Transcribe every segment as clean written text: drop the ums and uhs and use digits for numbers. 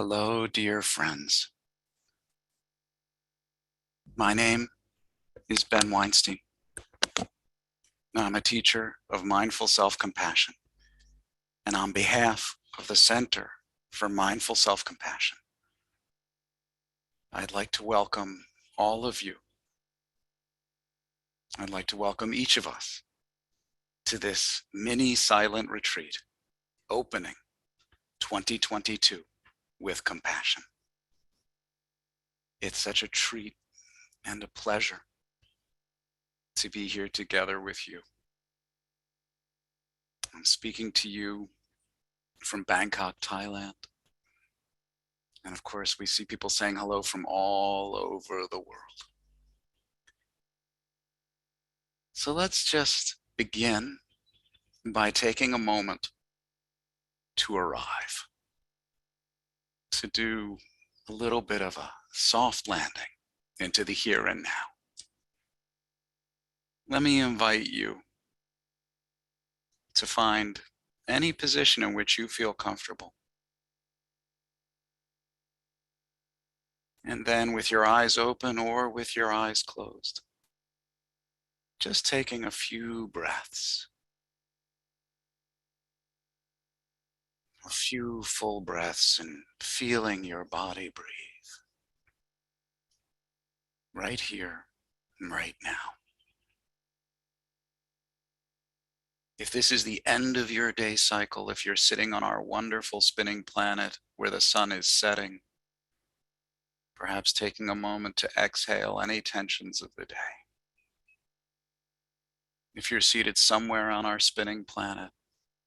Hello, dear friends. My name is Ben Weinstein, and I'm a teacher of mindful self-compassion. And on behalf of the Center for Mindful Self-Compassion, I'd like to welcome all of you. I'd like to welcome each of us to this mini silent retreat, opening 2022 with compassion. It's such a treat and a pleasure to be here together with you. I'm speaking to you from Bangkok, Thailand. And of course, we see people saying hello from all over the world. So let's just begin by taking a moment to arrive, to do a little bit of a soft landing into the here and now. Let me invite you to find any position in which you feel comfortable. And then with your eyes open or with your eyes closed, just taking a few breaths, a few full breaths, and feeling your body breathe right here and right now. If this is the end of your day cycle, if you're sitting on our wonderful spinning planet where the sun is setting, perhaps taking a moment to exhale any tensions of the day. If you're seated somewhere on our spinning planet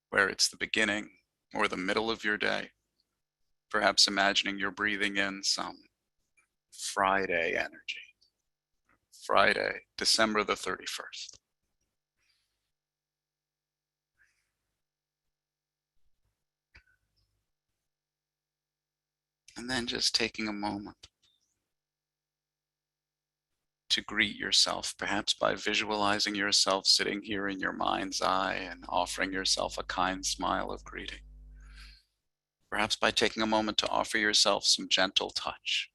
where it's the beginning or the middle of your day, perhaps imagining you're breathing in some Friday energy. Friday, December the 31st. And then just taking a moment to greet yourself, perhaps by visualizing yourself sitting here in your mind's eye and offering yourself a kind smile of greeting. Perhaps by taking a moment to offer yourself some gentle touch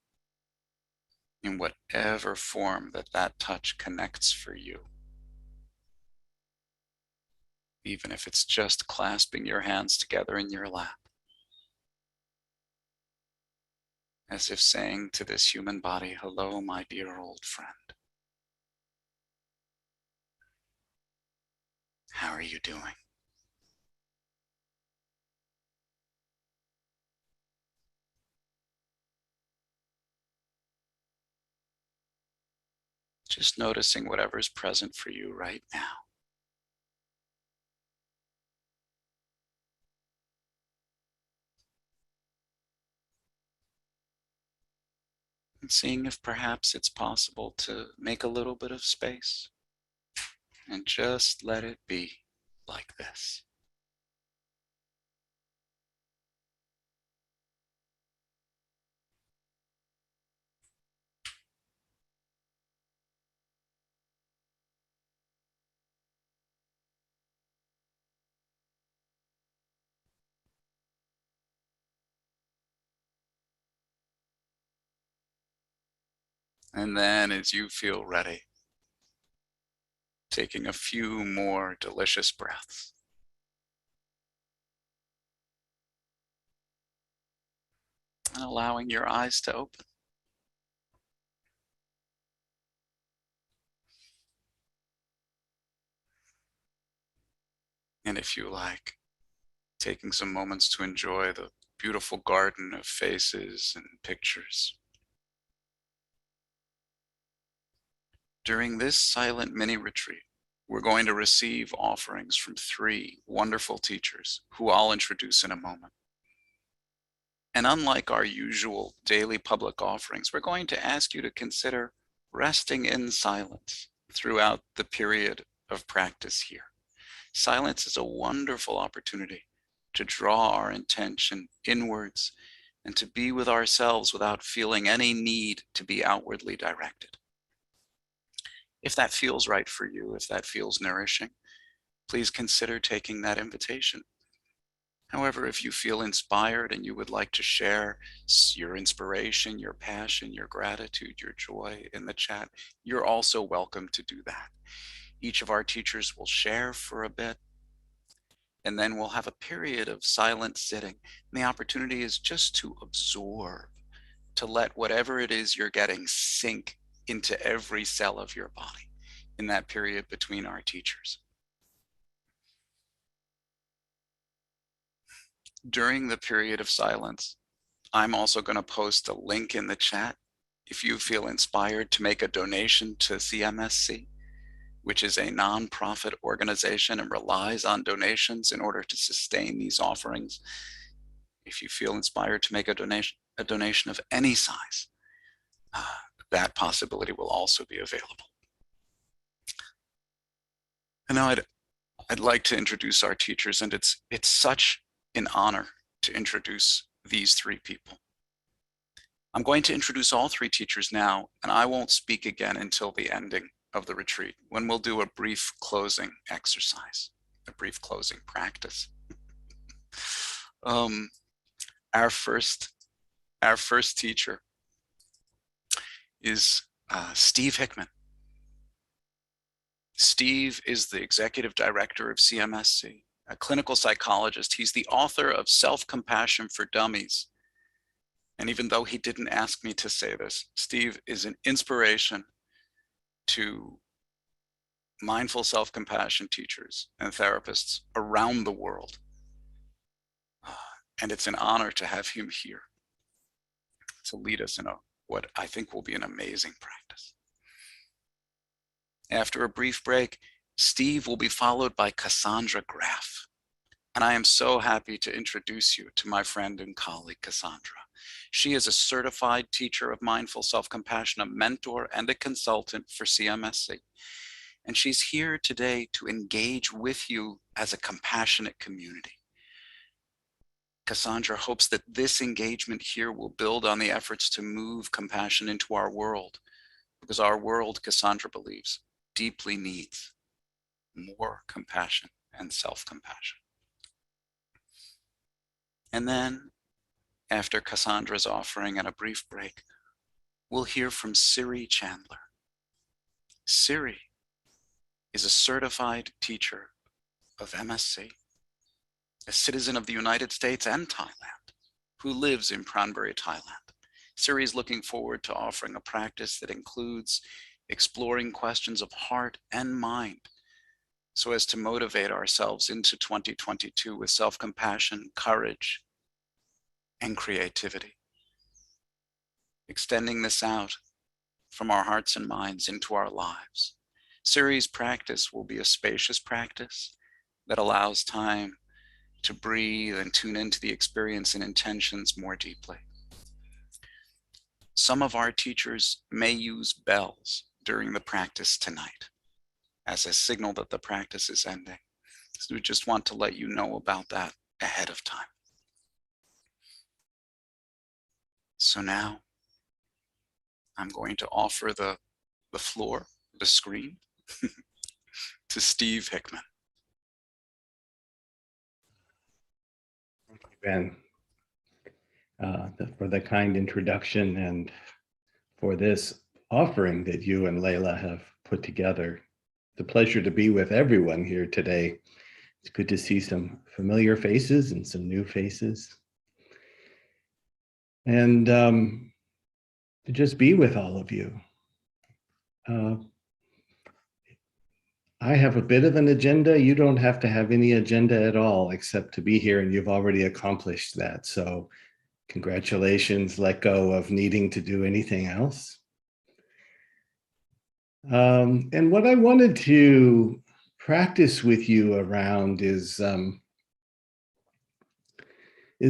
in whatever form that touch connects for you. Even if it's just clasping your hands together in your lap, as if saying to this human body, hello, my dear old friend. How are you doing? Just noticing whatever's present for you right now. And seeing if perhaps it's possible to make a little bit of space and just let it be like this. And then as you feel ready, taking a few more delicious breaths. And allowing your eyes to open. And if you like, taking some moments to enjoy the beautiful garden of faces and pictures. During this silent mini retreat, we're going to receive offerings from 3 wonderful teachers who I'll introduce in a moment. And unlike our usual daily public offerings, we're going to ask you to consider resting in silence throughout the period of practice here. Silence is a wonderful opportunity to draw our intention inwards and to be with ourselves without feeling any need to be outwardly directed. If that feels right for you, if that feels nourishing, please consider taking that invitation. However, if you feel inspired and you would like to share your inspiration, your passion, your gratitude, your joy in the chat, you're also welcome to do that. Each of our teachers will share for a bit, and then we'll have a period of silent sitting. And the opportunity is just to absorb, to let whatever it is you're getting sink into every cell of your body in that period between our teachers. During the period of silence, I'm also going to post a link in the chat if you feel inspired to make a donation to CMSC, which is a nonprofit organization and relies on donations in order to sustain these offerings. If you feel inspired to make a donation of any size, that possibility will also be available. And now I'd like to introduce our teachers, and it's such an honor to introduce these three people. I'm going to introduce all three teachers now, and I won't speak again until the ending of the retreat, when we'll do a brief closing exercise, a brief closing practice. Our first teacher is Steve Hickman. Steve is the executive director of CMSC, a clinical psychologist. He's the author of Self-Compassion for Dummies. And even though he didn't ask me to say this, Steve is an inspiration to mindful self-compassion teachers and therapists around the world. And it's an honor to have him here to lead us in what I think will be an amazing practice. After a brief break, Steve will be followed by Cassandra Graff. And I am so happy to introduce you to my friend and colleague, Cassandra. She is a certified teacher of mindful self-compassion, a mentor and a consultant for CMSC. And she's here today to engage with you as a compassionate community. Cassandra hopes that this engagement here will build on the efforts to move compassion into our world, because our world, Cassandra believes, deeply needs more compassion and self-compassion. And then, after Cassandra's offering and a brief break, we'll hear from Siri Chandler. Siri is a certified teacher of MSc, a citizen of the United States and Thailand, who lives in Pranbury, Thailand. Siri is looking forward to offering a practice that includes exploring questions of heart and mind so as to motivate ourselves into 2022 with self-compassion, courage, and creativity. Extending this out from our hearts and minds into our lives. Siri's practice will be a spacious practice that allows time to breathe and tune into the experience and intentions more deeply. Some of our teachers may use bells during the practice tonight as a signal that the practice is ending. So we just want to let you know about that ahead of time. So now I'm going to offer the floor, the screen, to Steve Hickman. Thank you, Ben, for the kind introduction and for this offering that you and Layla have put together. It's a pleasure to be with everyone here today. It's good to see some familiar faces and some new faces. And to just be with all of you. I have a bit of an agenda. You don't have to have any agenda at all except to be here, and you've already accomplished that. So congratulations, let go of needing to do anything else. And what I wanted to practice with you around is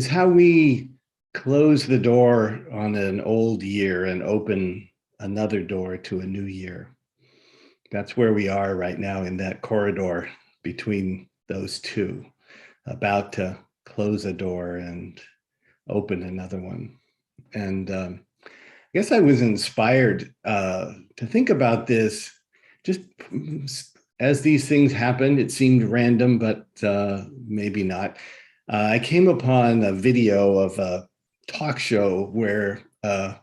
how we close the door on an old year and open another door to a new year. That's where we are right now, in that corridor between those two, about to close a door and open another one. And I guess I was inspired to think about this just as these things happened. It seemed random, but maybe not. I came upon a video of a talk show where a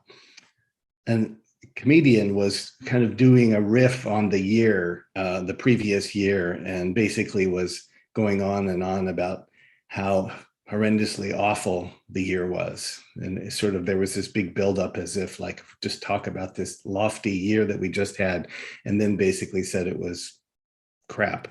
comedian was kind of doing a riff on the year, the previous year, and basically was going on and on about how horrendously awful the year was. And it sort of, there was this big buildup as if like, just talk about this lofty year that we just had, and then basically said it was crap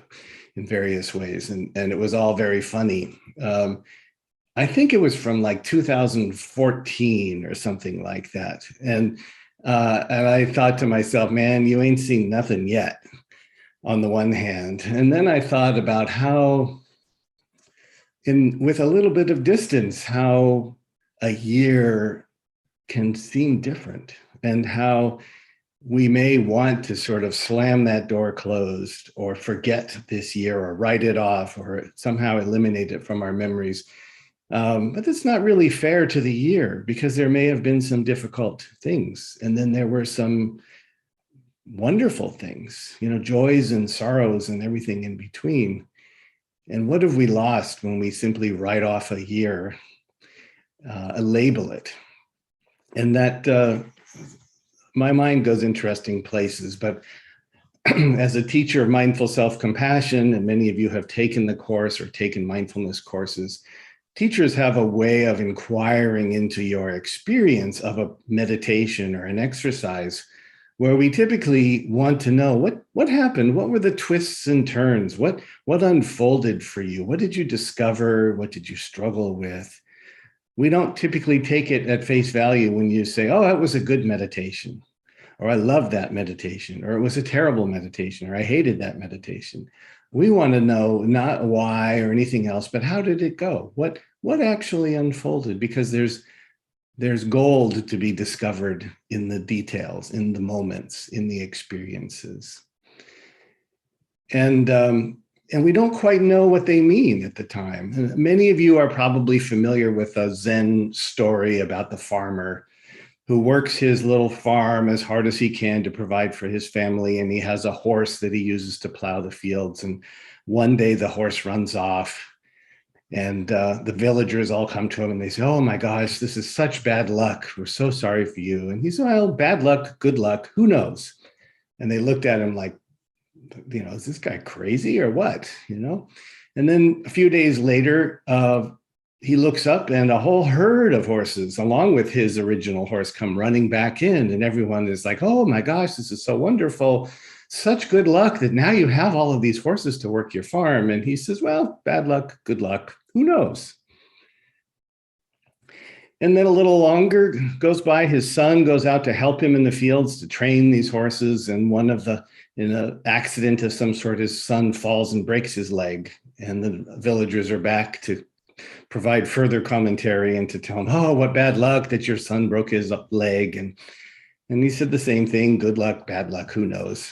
in various ways. And it was all very funny. I think it was from like 2014 or something like that. And I thought to myself, man, you ain't seen nothing yet, on the one hand. And then I thought about how, with a little bit of distance, how a year can seem different, and how we may want to sort of slam that door closed, or forget this year, or write it off, or somehow eliminate it from our memories. But it's not really fair to the year, because there may have been some difficult things, and then there were some wonderful things, joys and sorrows and everything in between. And what have we lost when we simply write off a year, label it? And that, my mind goes interesting places. But as a teacher of mindful self-compassion, and many of you have taken the course or taken mindfulness courses, teachers have a way of inquiring into your experience of a meditation or an exercise, where we typically want to know what happened, what were the twists and turns, what unfolded for you, what did you discover, what did you struggle with. We don't typically take it at face value when you say, oh, that was a good meditation, or I love that meditation, or it was a terrible meditation, or I hated that meditation. We want to know not why or anything else, but how did it go? What actually unfolded? Because there's gold to be discovered in the details, in the moments, in the experiences. And we don't quite know what they mean at the time. And many of you are probably familiar with a Zen story about the farmer who works his little farm as hard as he can to provide for his family. And he has a horse that he uses to plow the fields. And one day the horse runs off, and the villagers all come to him and they say, oh my gosh, this is such bad luck. We're so sorry for you. And he said, well, bad luck, good luck, who knows? And they looked at him like, is this guy crazy or what? And then a few days later, he looks up and a whole herd of horses, along with his original horse, come running back in. And everyone is like, oh my gosh, this is so wonderful. Such good luck that now you have all of these horses to work your farm. And he says, well, bad luck, good luck, who knows? And then a little longer goes by, his son goes out to help him in the fields to train these horses. And in an accident of some sort, his son falls and breaks his leg. And the villagers are back to provide further commentary and to tell him, oh, what bad luck that your son broke his leg. And he said the same thing, good luck, bad luck, who knows?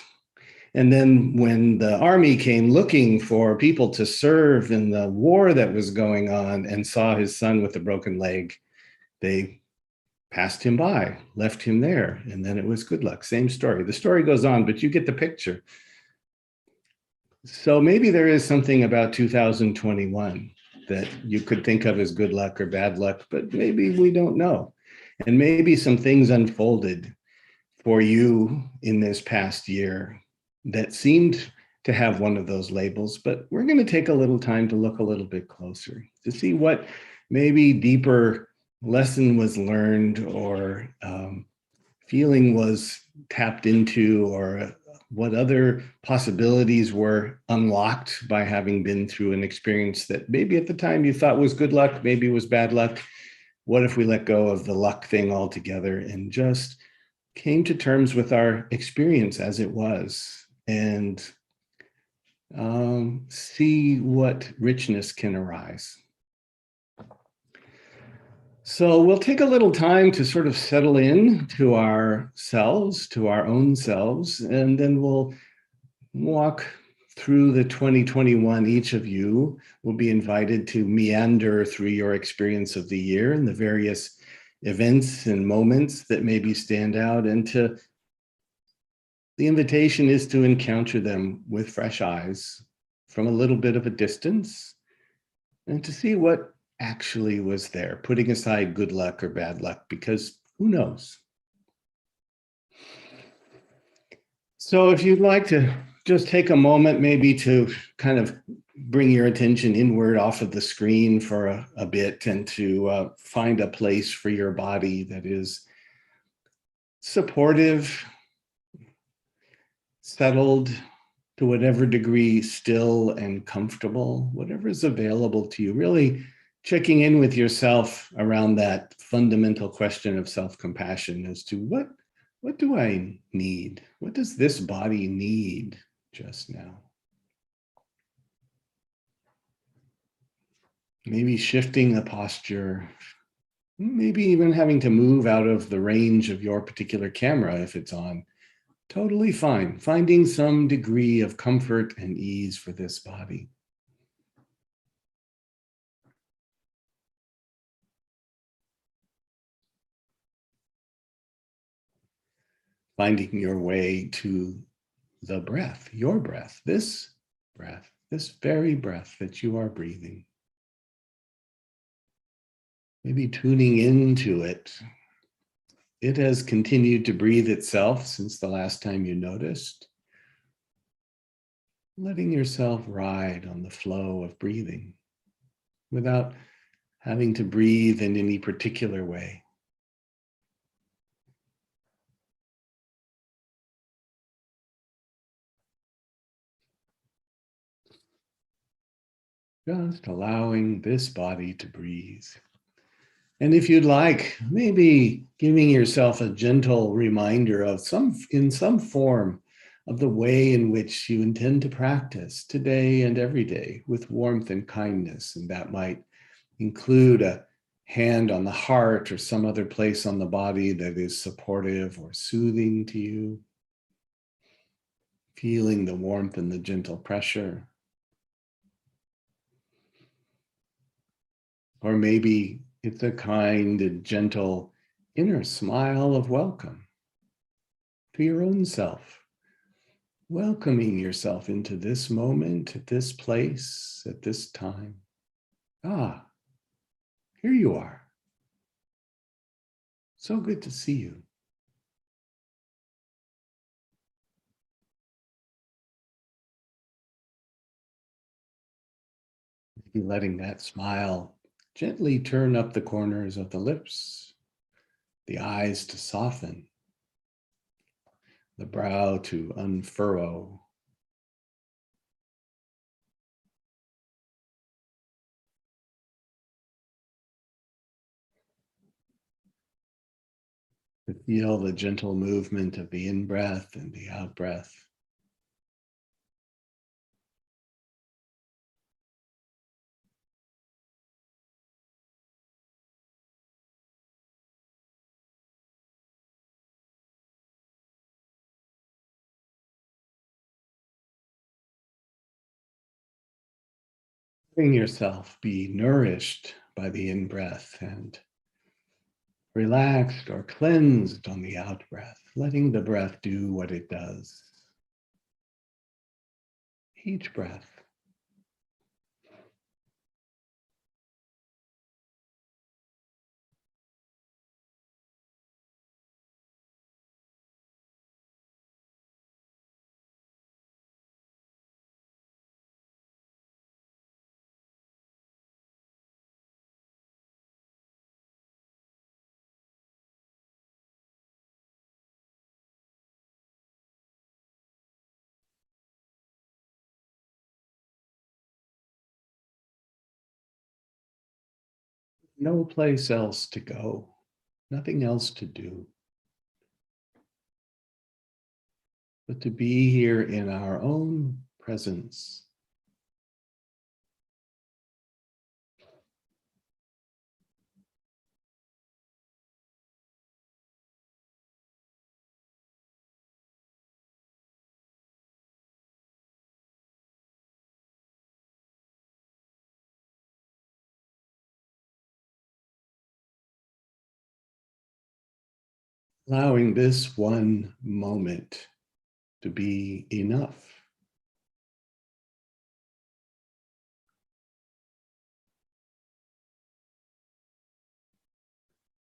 And then when the army came looking for people to serve in the war that was going on and saw his son with a broken leg, they passed him by, left him there. And then it was good luck, same story. The story goes on, but you get the picture. So maybe there is something about 2021 that you could think of as good luck or bad luck, but maybe we don't know. And maybe some things unfolded for you in this past year that seemed to have one of those labels, but we're going to take a little time to look a little bit closer to see what maybe deeper lesson was learned, or feeling was tapped into, or what other possibilities were unlocked by having been through an experience that maybe at the time you thought was good luck, maybe was bad luck. What if we let go of the luck thing altogether and just came to terms with our experience as it was, and see what richness can arise. So we'll take a little time to sort of settle in to ourselves, to our own selves, and then we'll walk through the 2021. Each of you will be invited to meander through your experience of the year and the various events and moments that maybe stand out, and the invitation is to encounter them with fresh eyes from a little bit of a distance, and to see what actually was there, putting aside good luck or bad luck, because who knows? So if you'd like to just take a moment maybe to kind of bring your attention inward off of the screen for a bit, and to find a place for your body that is supportive, settled, to whatever degree still and comfortable, whatever is available to you, really checking in with yourself around that fundamental question of self-compassion as to what do I need? What does this body need just now? Maybe shifting the posture, maybe even having to move out of the range of your particular camera if it's on. Totally fine. Finding some degree of comfort and ease for this body. Finding your way to the breath, your breath, this very breath that you are breathing. Maybe tuning into it. It has continued to breathe itself since the last time you noticed. Letting yourself ride on the flow of breathing without having to breathe in any particular way. Just allowing this body to breathe. And if you'd like, maybe giving yourself a gentle reminder of in some form of the way in which you intend to practice today and every day with warmth and kindness. And that might include a hand on the heart or some other place on the body that is supportive or soothing to you. Feeling the warmth and the gentle pressure. Or maybe it's a kind and gentle inner smile of welcome to your own self. Welcoming yourself into this moment, at this place, at this time. Ah, here you are. So good to see you. Maybe letting that smile gently turn up the corners of the lips, the eyes to soften, the brow to unfurrow. To feel the gentle movement of the in-breath and the out-breath. Letting yourself be nourished by the in-breath and relaxed or cleansed on the out-breath, letting the breath do what it does. Each breath. No place else to go, nothing else to do, but to be here in our own presence. Allowing this one moment to be enough.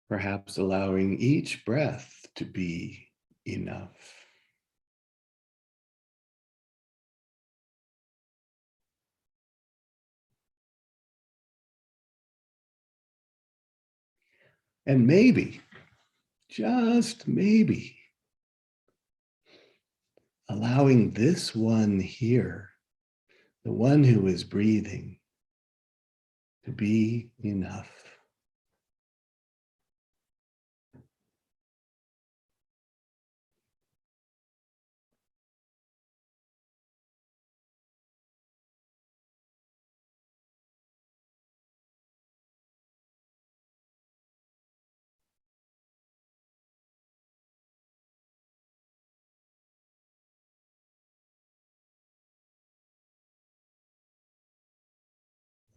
perhaps allowing each breath to be enough. And maybe, just maybe, allowing this one here, the one who is breathing, to be enough.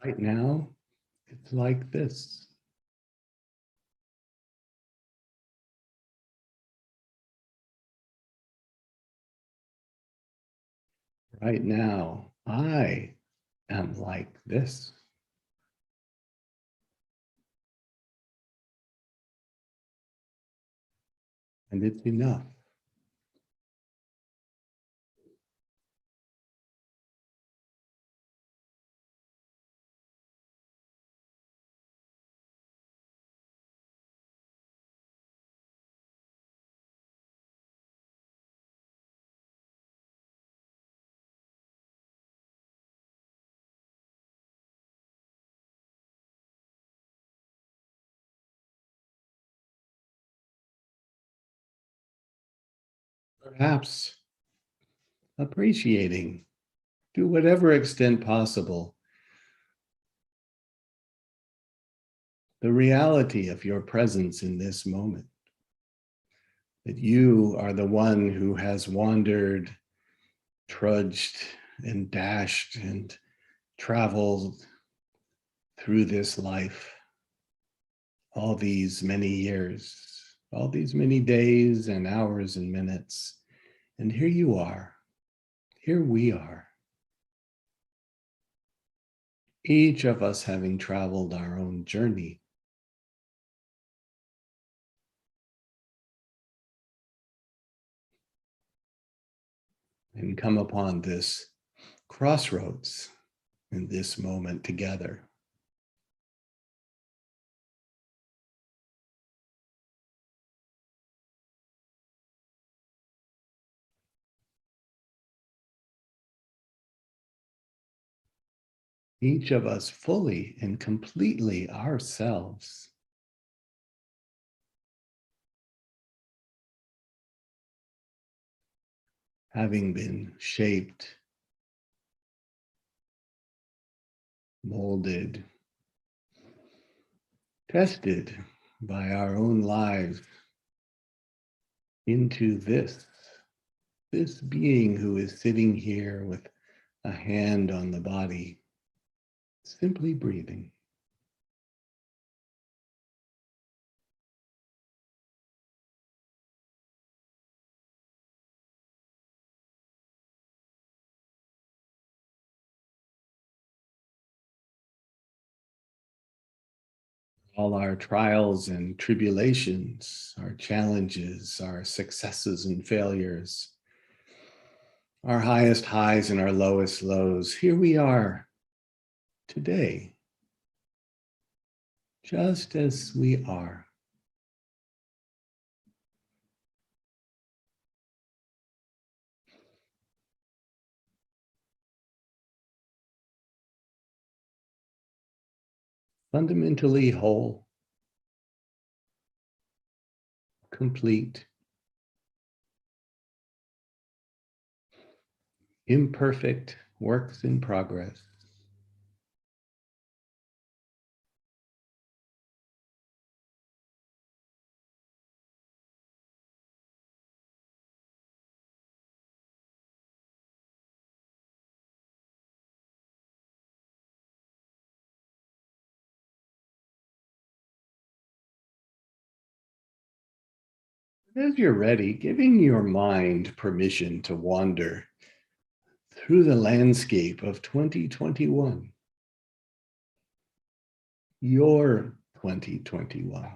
Right now, it's like this. Right now, I am like this. And it's enough. Perhaps appreciating, to whatever extent possible, the reality of your presence in this moment. That you are the one who has wandered, trudged, and dashed and traveled through this life all these many years, all these many days and hours and minutes. And here you are, here we are, each of us having traveled our own journey. And come upon this crossroads in this moment together. Each of us fully and completely ourselves. Having been shaped, molded, tested by our own lives into this being who is sitting here with a hand on the body, simply breathing. All our trials and tribulations, our challenges, our successes and failures, our highest highs and our lowest lows. Here we are today, just as we are. Fundamentally whole, complete, imperfect works in progress. As you're ready, giving your mind permission to wander through the landscape of 2021, your 2021.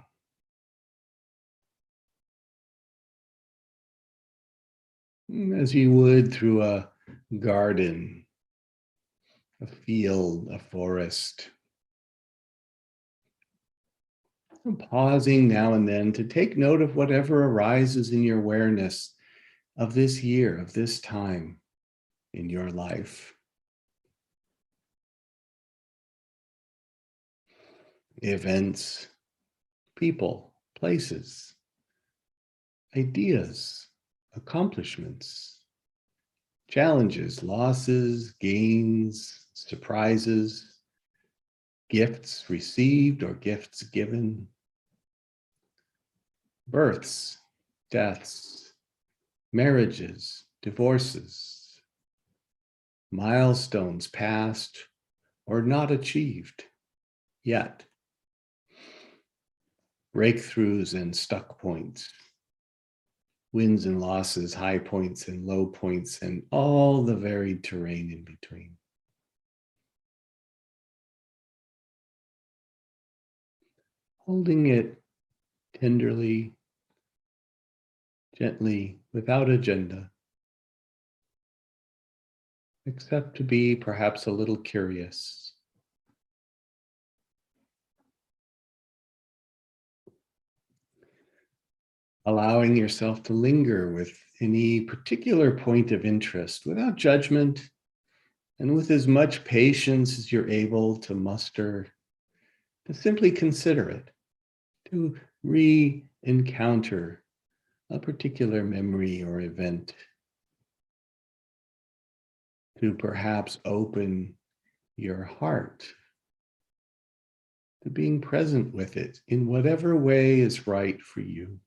as you would through a garden, a field, a forest. And pausing now and then to take note of whatever arises in your awareness of this year, of this time in your life. Events, people, places, ideas, accomplishments, challenges, losses, gains, surprises, gifts received or gifts given, births, deaths, marriages, divorces, milestones passed or not achieved yet, breakthroughs and stuck points, wins and losses, high points and low points, and all the varied terrain in between. Holding it tenderly, gently, without agenda, except to be perhaps a little curious. Allowing yourself to linger with any particular point of interest without judgment and with as much patience as you're able to muster, to simply consider it, to re-encounter a particular memory or event, to perhaps open your heart to being present with it in whatever way is right for you.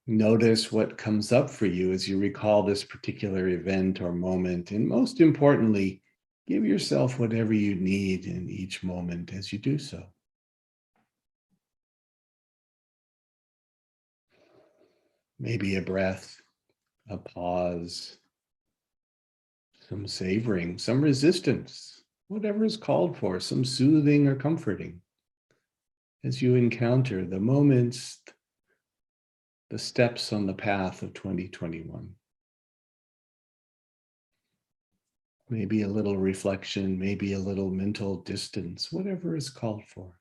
Notice what comes up for you as you recall this particular event or moment. And most importantly, give yourself whatever you need in each moment as you do so. Maybe a breath, a pause, some savoring, some resistance, whatever is called for, some soothing or comforting as you encounter the moments, the steps on the path of 2021. Maybe a little reflection, maybe a little mental distance, whatever is called for.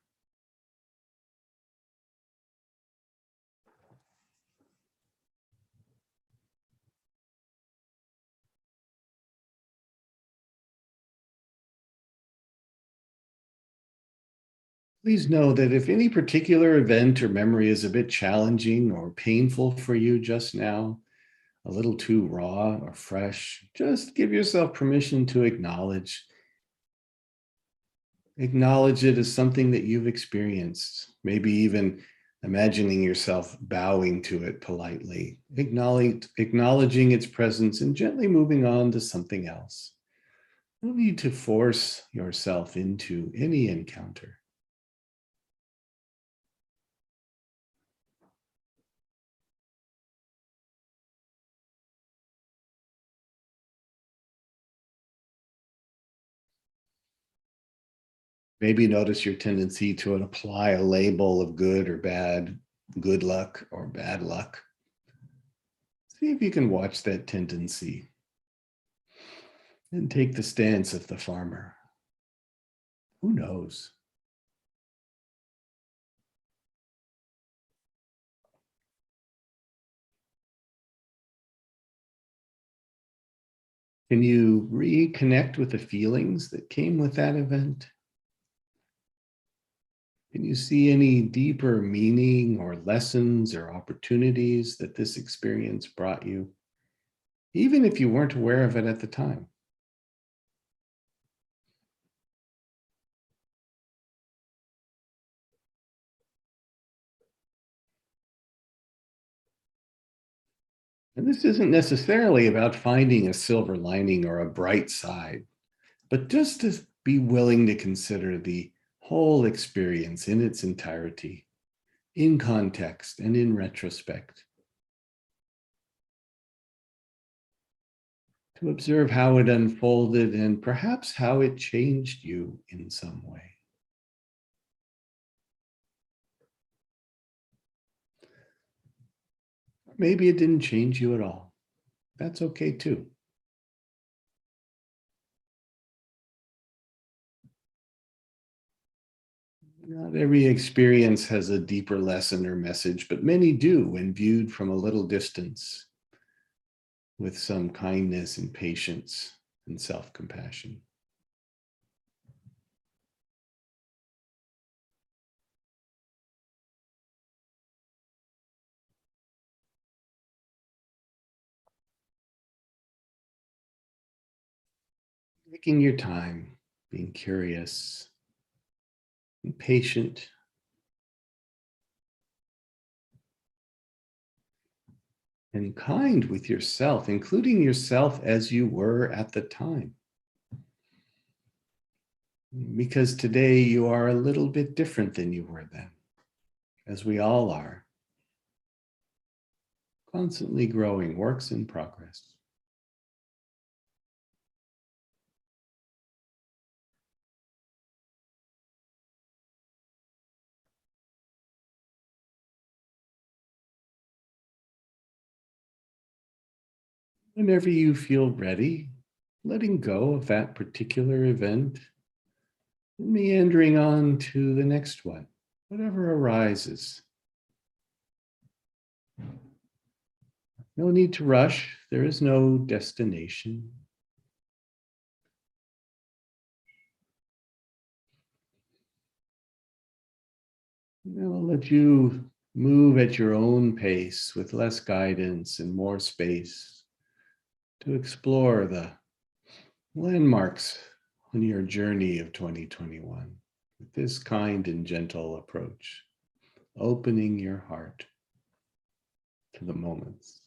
Please know that if any particular event or memory is a bit challenging or painful for you just now, a little too raw or fresh, just give yourself permission to acknowledge. Acknowledge it as something that you've experienced, maybe even imagining yourself bowing to it politely, acknowledging its presence and gently moving on to something else. No need to force yourself into any encounter. Maybe notice your tendency to apply a label of good or bad, good luck or bad luck. See if you can watch that tendency and take the stance of the farmer. Who knows? Can you reconnect with the feelings that came with that event? Can you see any deeper meaning or lessons or opportunities that this experience brought you, even if you weren't aware of it at the time? And this isn't necessarily about finding a silver lining or a bright side, but just to be willing to consider the whole experience in its entirety, in context and in retrospect. To observe how it unfolded and perhaps how it changed you in some way. maybe it didn't change you at all. That's okay too. Not every experience has a deeper lesson or message, but many do when viewed from a little distance with some kindness and patience and self-compassion. Taking your time, being curious and patient, and kind with yourself, including yourself as you were at the time. Because today you are a little bit different than you were then, as we all are. Constantly growing, works in progress. Whenever you feel ready, letting go of that particular event and meandering on to the next one, whatever arises. No need to rush. There is no destination. I'll let you move at your own pace with less guidance and more space to explore the landmarks on your journey of 2021 with this kind and gentle approach, opening your heart to the moments.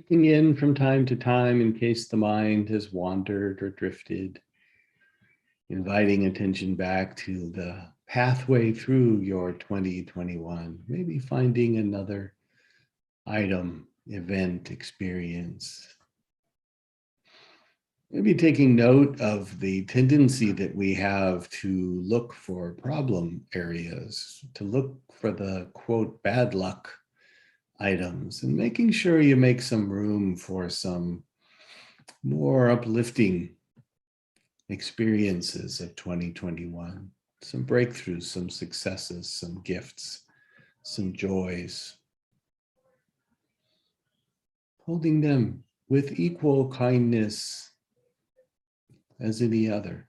Checking in from time to time in case the mind has wandered or drifted, inviting attention back to the pathway through your 2021, maybe finding another item, event, experience. Maybe taking note of the tendency that we have to look for problem areas, to look for the quote bad luck items, and making sure you make some room for some more uplifting experiences of 2021, some breakthroughs, some successes, some gifts, some joys. Holding them with equal kindness as any other.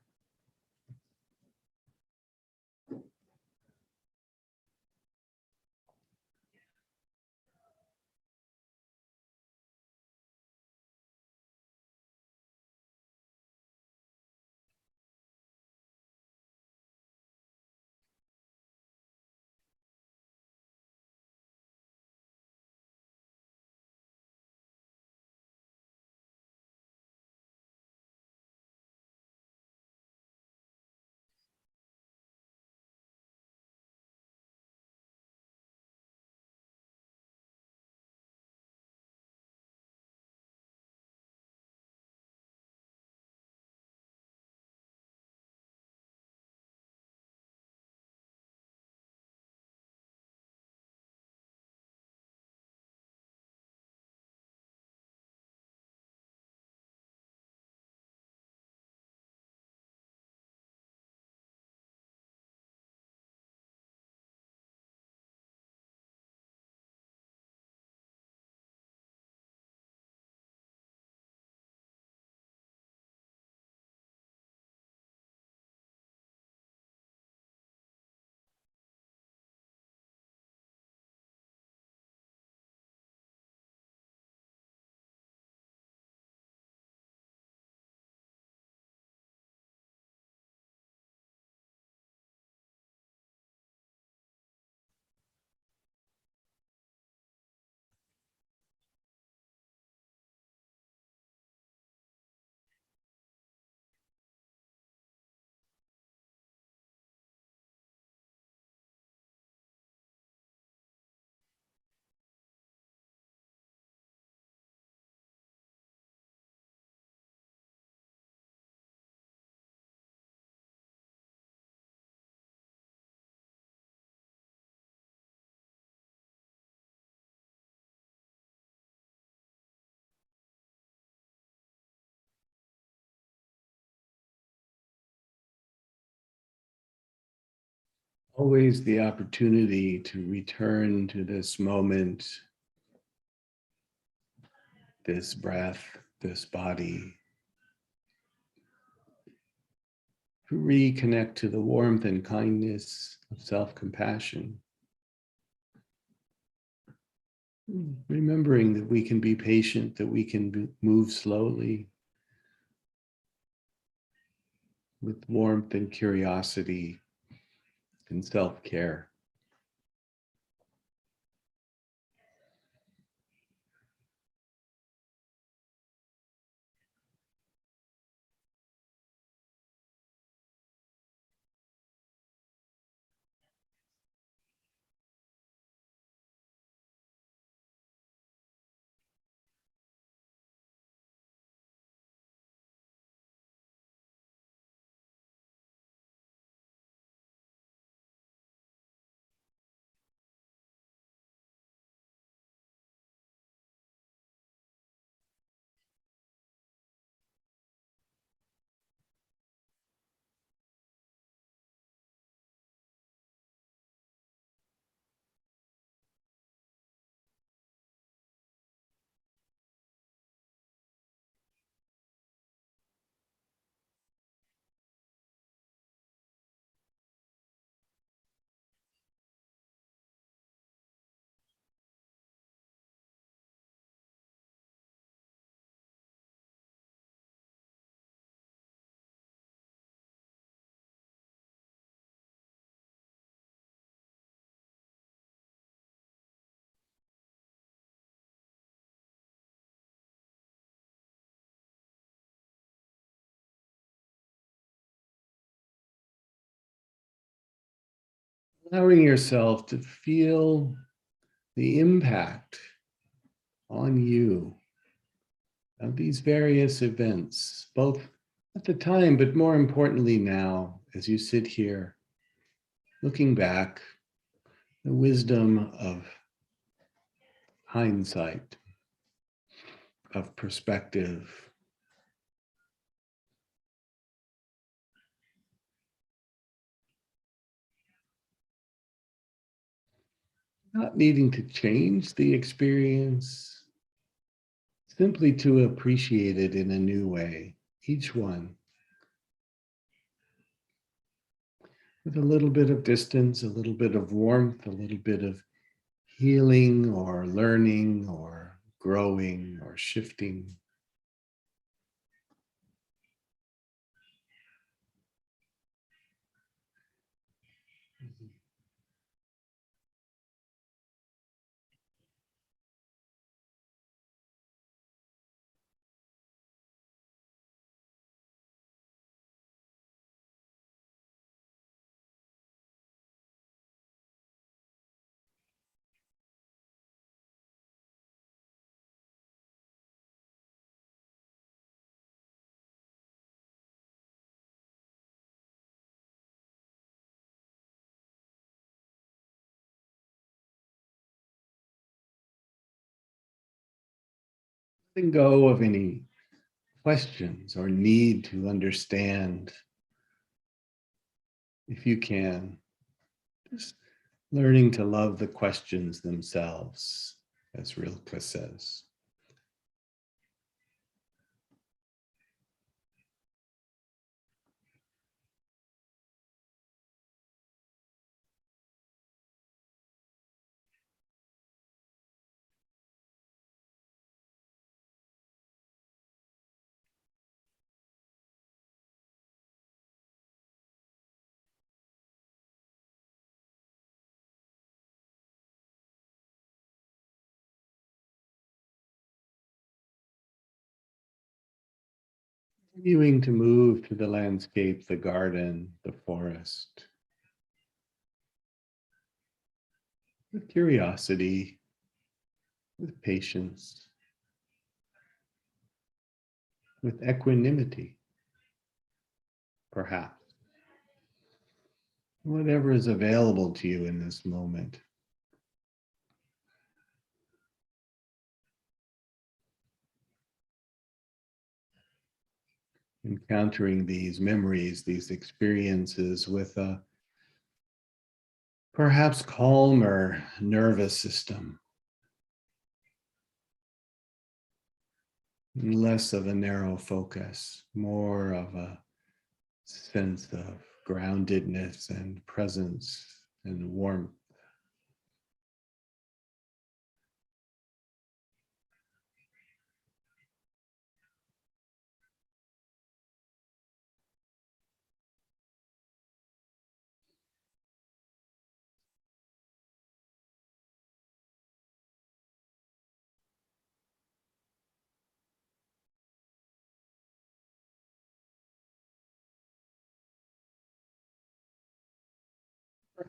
Always the opportunity to return to this moment, this breath, this body, to reconnect to the warmth and kindness of self-compassion. Remembering that we can be patient, that we can move slowly with warmth and curiosity and self-care. Allowing yourself to feel the impact on you of these various events, both at the time, but more importantly now, as you sit here, looking back, the wisdom of hindsight, of perspective, not needing to change the experience, simply to appreciate it in a new way, each one with a little bit of distance, a little bit of warmth, a little bit of healing or learning or growing or shifting. Letting go of any questions or need to understand, if you can, just learning to love the questions themselves, as Rilke says. Continuing to move through the landscape, the garden, the forest, with curiosity, with patience, with equanimity, perhaps. Whatever is available to you in this moment. Encountering these memories, these experiences with a perhaps calmer nervous system, less of a narrow focus, more of a sense of groundedness and presence and warmth.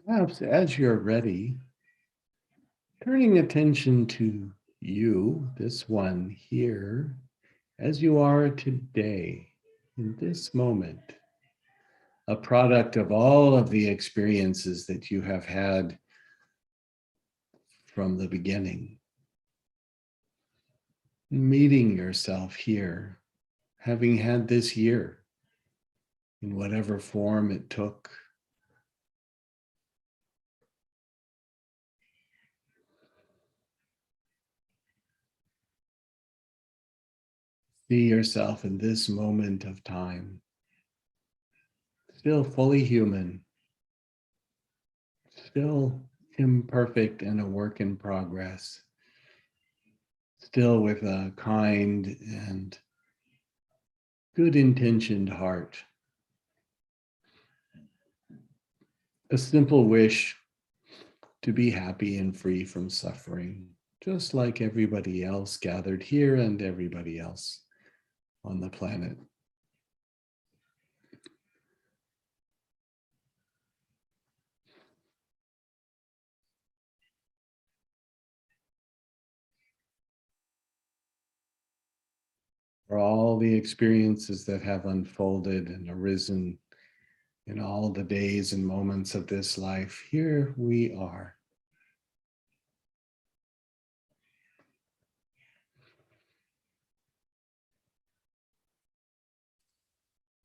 Perhaps as you're ready, turning attention to you, this one here, as you are today, in this moment, a product of all of the experiences that you have had from the beginning. Meeting yourself here, having had this year, in whatever form it took. See yourself in this moment of time, still fully human, still imperfect and a work in progress, still with a kind and good intentioned heart. A simple wish to be happy and free from suffering, just like everybody else gathered here and everybody else on the planet. For all the experiences that have unfolded and arisen in all the days and moments of this life, here we are.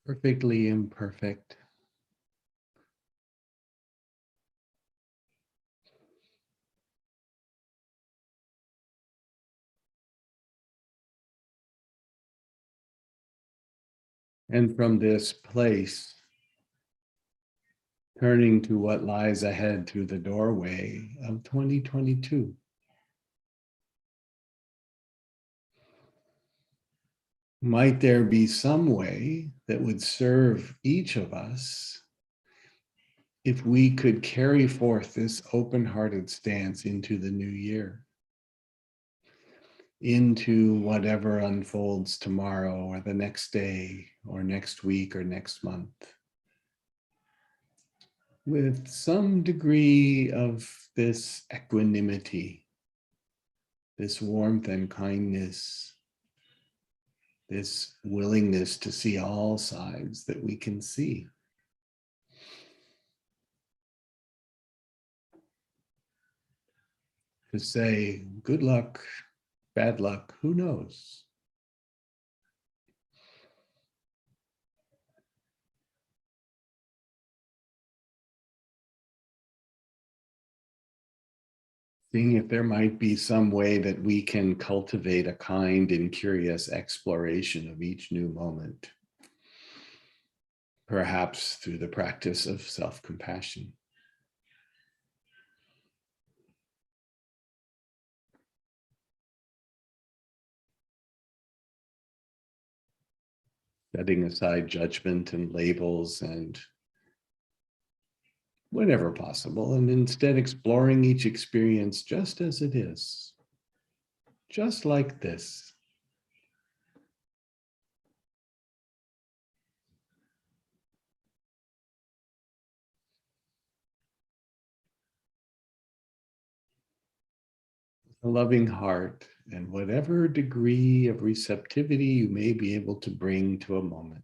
Perfectly imperfect. And from this place, turning to what lies ahead through the doorway of 2022. Might there be some way that would serve each of us if we could carry forth this open-hearted stance into the new year, into whatever unfolds tomorrow or the next day or next week or next month, with some degree of this equanimity, this warmth and kindness, this willingness to see all sides that we can see. To say, good luck, bad luck, who knows? Seeing if there might be some way that we can cultivate a kind and curious exploration of each new moment, perhaps through the practice of self-compassion. Setting aside judgment and labels and whenever possible, and instead exploring each experience just as it is, just like this. A loving heart and whatever degree of receptivity you may be able to bring to a moment.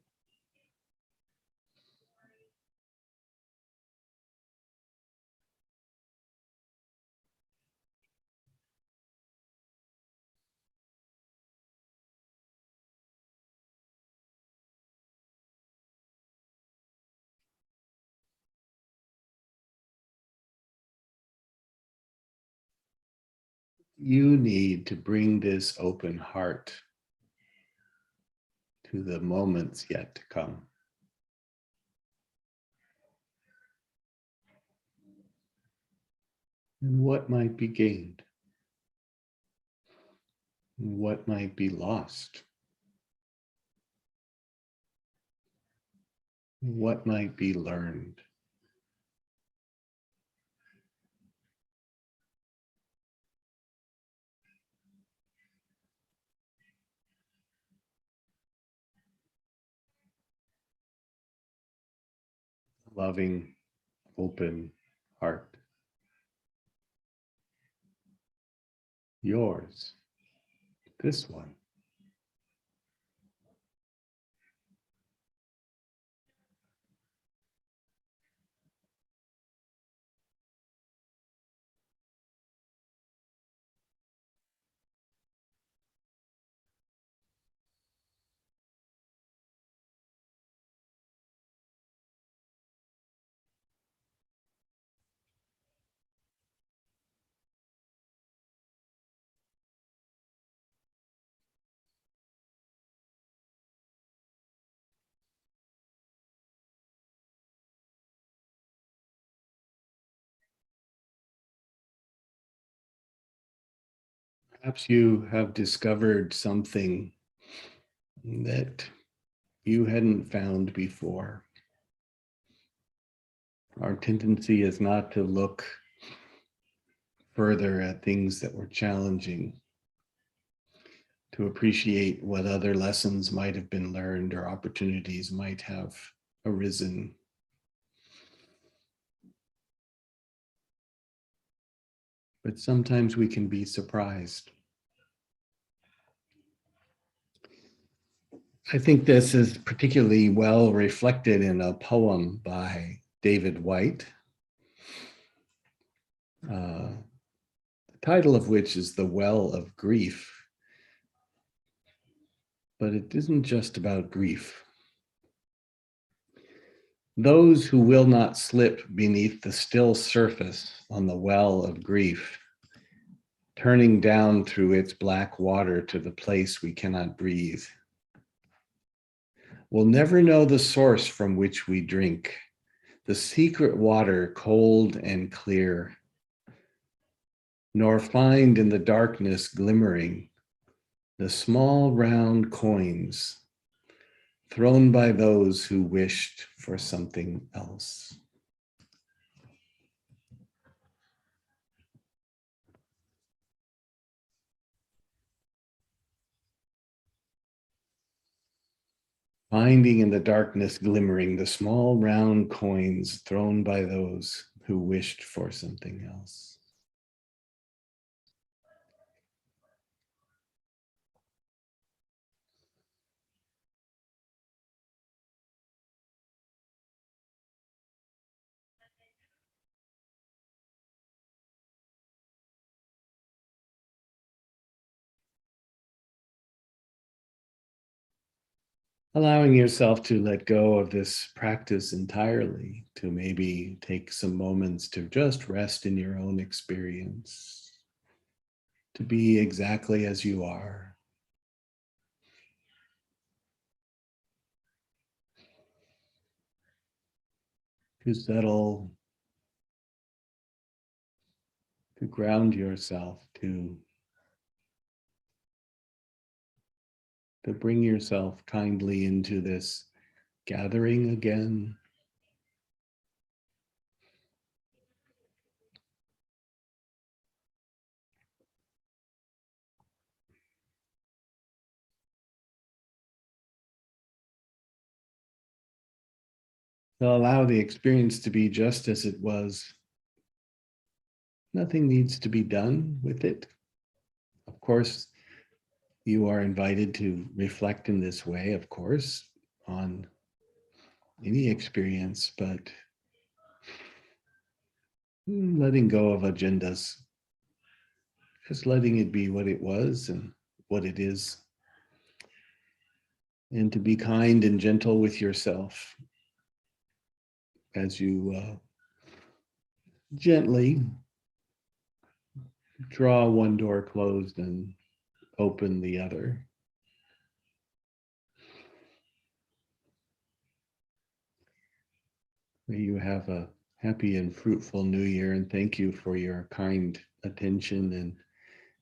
You need to bring this open heart to the moments yet to come. And what might be gained? What might be lost? What might be learned? Loving, open heart. Yours. This one. Perhaps you have discovered something that you hadn't found before. Our tendency is not to look further at things that were challenging, to appreciate what other lessons might have been learned or opportunities might have arisen. But sometimes we can be surprised. I think this is particularly well reflected in a poem by David White, the title of which is The Well of Grief. But it isn't just about grief. Those who will not slip beneath the still surface on the well of grief, turning down through its black water to the place we cannot breathe, will never know the source from which we drink, the secret water cold and clear, nor find in the darkness glimmering the small round coins thrown by those who wished for something else. Finding in the darkness glimmering the small round coins thrown by those who wished for something else. Allowing yourself to let go of this practice entirely, to maybe take some moments to just rest in your own experience, to be exactly as you are. To settle, to ground yourself, to bring yourself kindly into this gathering again. To allow the experience to be just as it was. Nothing needs to be done with it. Of course, you are invited to reflect in this way, of course, on any experience, but letting go of agendas, just letting it be what it was and what it is, and to be kind and gentle with yourself as you gently draw one door closed and open the other. May you have a happy and fruitful new year, and thank you for your kind attention and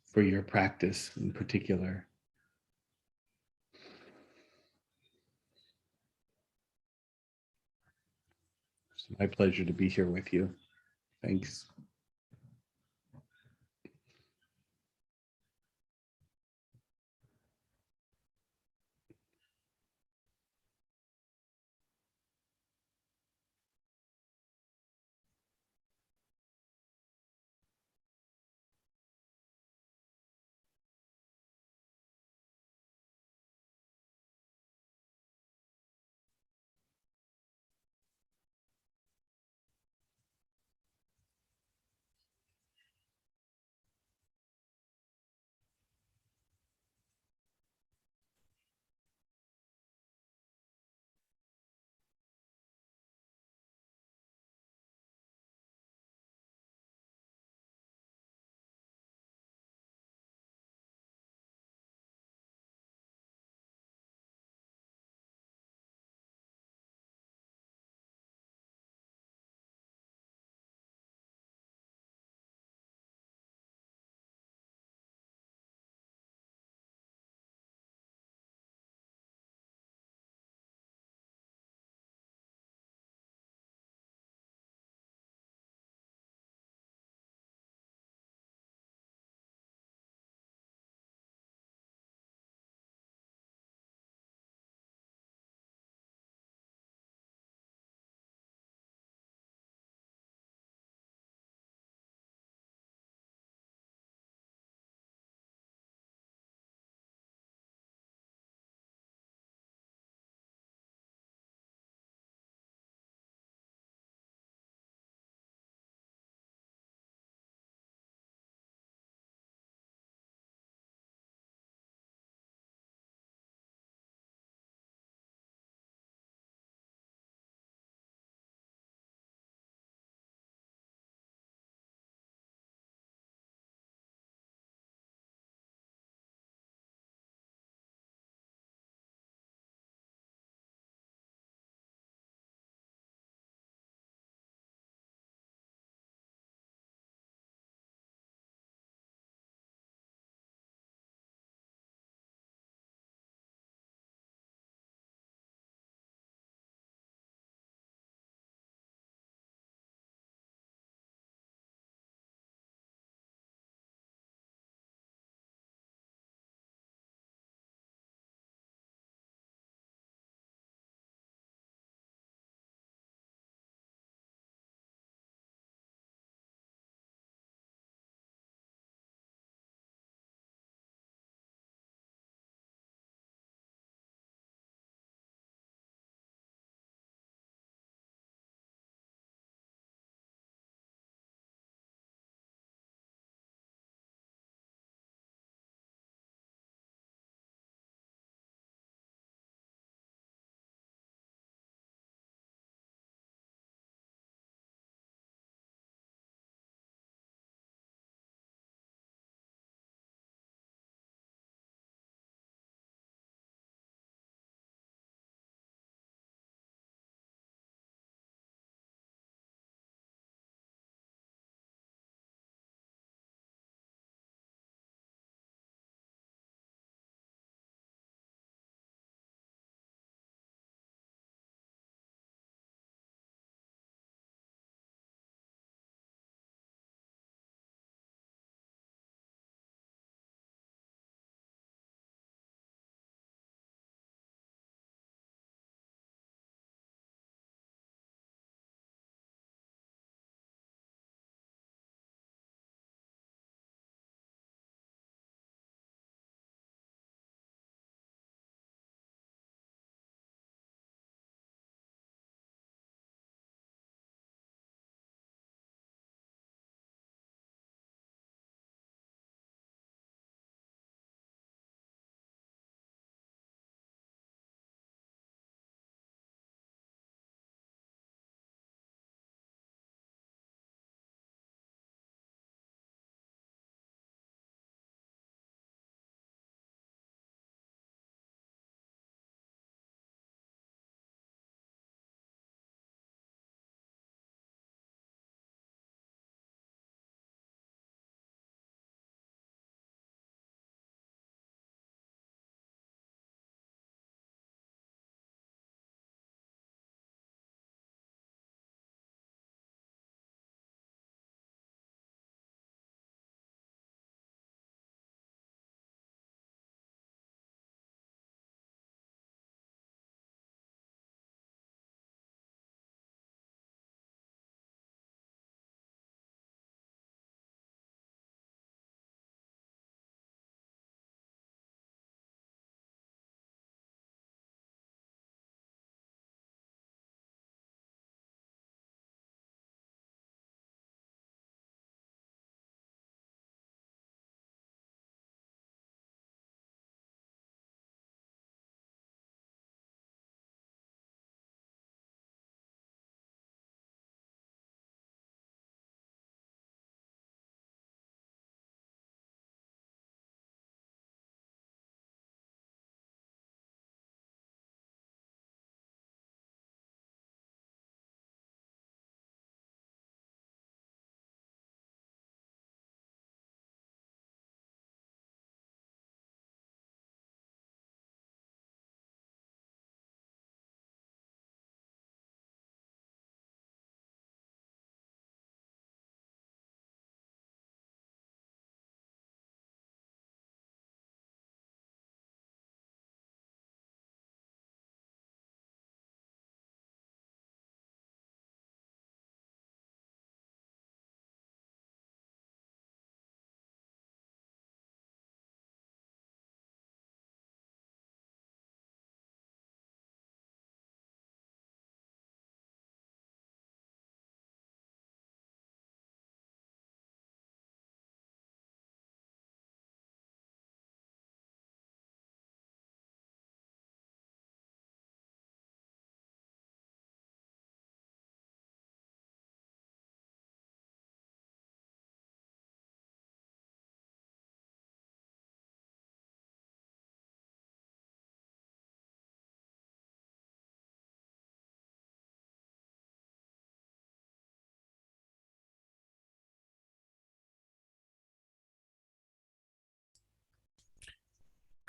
for your practice in particular. It's my pleasure to be here with you. Thanks.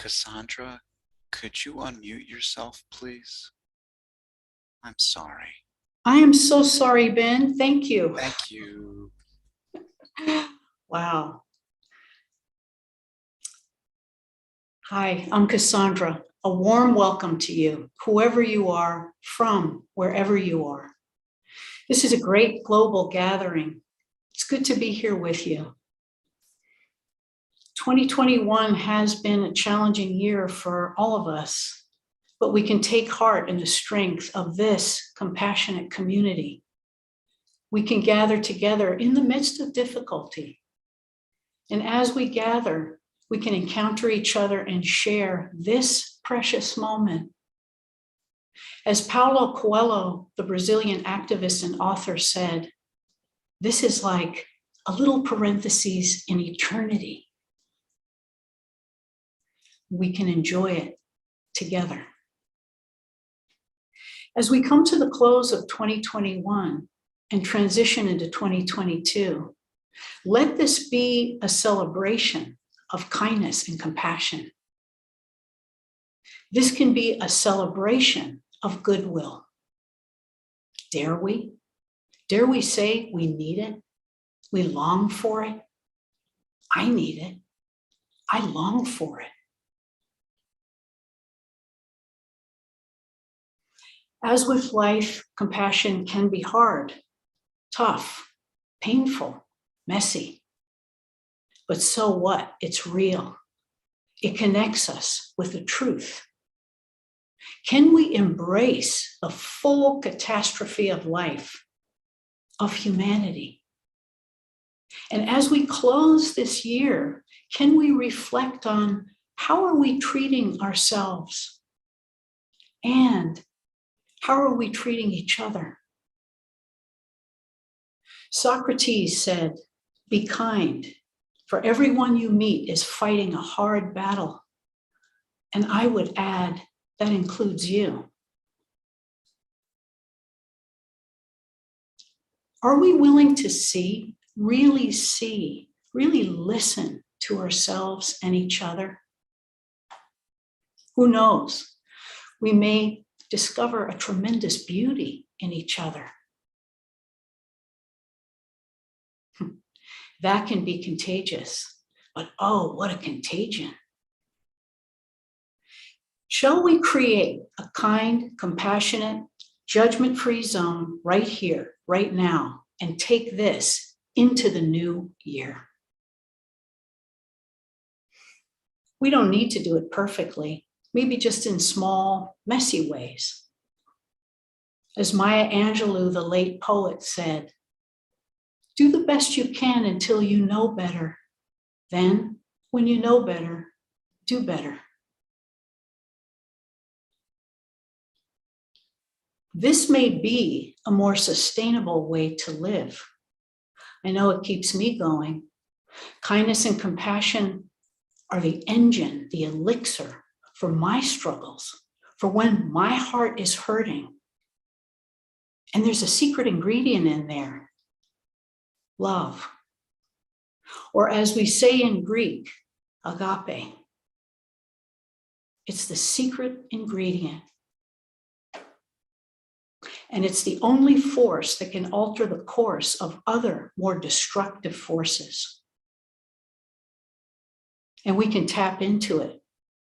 Cassandra, could you unmute yourself, please? I'm sorry. I am so sorry, Ben. Thank you. Thank you. Wow. Hi, I'm Cassandra. A warm welcome to you, whoever you are, from wherever you are. This is a great global gathering. It's good to be here with you. 2021 has been a challenging year for all of us, but we can take heart in the strength of this compassionate community. We can gather together in the midst of difficulty. And as we gather, we can encounter each other and share this precious moment. As Paulo Coelho, the Brazilian activist and author, said, this is like a little parenthesis in eternity. We can enjoy it together. As we come to the close of 2021 and transition into 2022, let this be a celebration of kindness and compassion. This can be a celebration of goodwill. Dare we? Dare we say we need it? We long for it? I need it. I long for it. As with life, compassion can be hard, tough, painful, messy. But so what? It's real. It connects us with the truth. Can we embrace the full catastrophe of life, of humanity? And as we close this year, can we reflect on how are we treating ourselves? And how are we treating each other? Socrates said, be kind, for everyone you meet is fighting a hard battle. And I would add, that includes you. Are we willing to see, really listen to ourselves and each other? Who knows? We may discover a tremendous beauty in each other. That can be contagious, but oh, what a contagion. Shall we create a kind, compassionate, judgment-free zone right here, right now, and take this into the new year? We don't need to do it perfectly, maybe just in small, messy ways. As Maya Angelou, the late poet, said, do the best you can until you know better. Then, when you know better, do better. This may be a more sustainable way to live. I know it keeps me going. Kindness and compassion are the engine, the elixir for my struggles, for when my heart is hurting. And there's a secret ingredient in there, love. Or as we say in Greek, agape. It's the secret ingredient. And it's the only force that can alter the course of other more destructive forces. And we can tap into it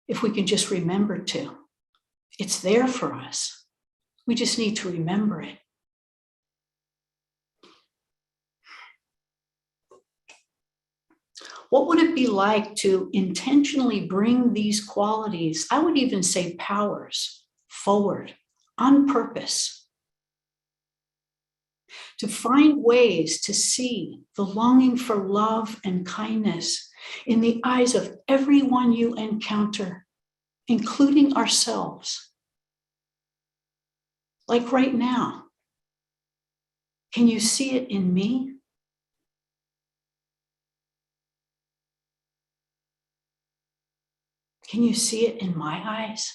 if we can just remember to. It's there for us. We just need to remember it. What would it be like to intentionally bring these qualities, I would even say powers, forward on purpose? To find ways to see the longing for love and kindness in the eyes of everyone you encounter, including ourselves. Like right now. Can you see it in me? Can you see it in my eyes?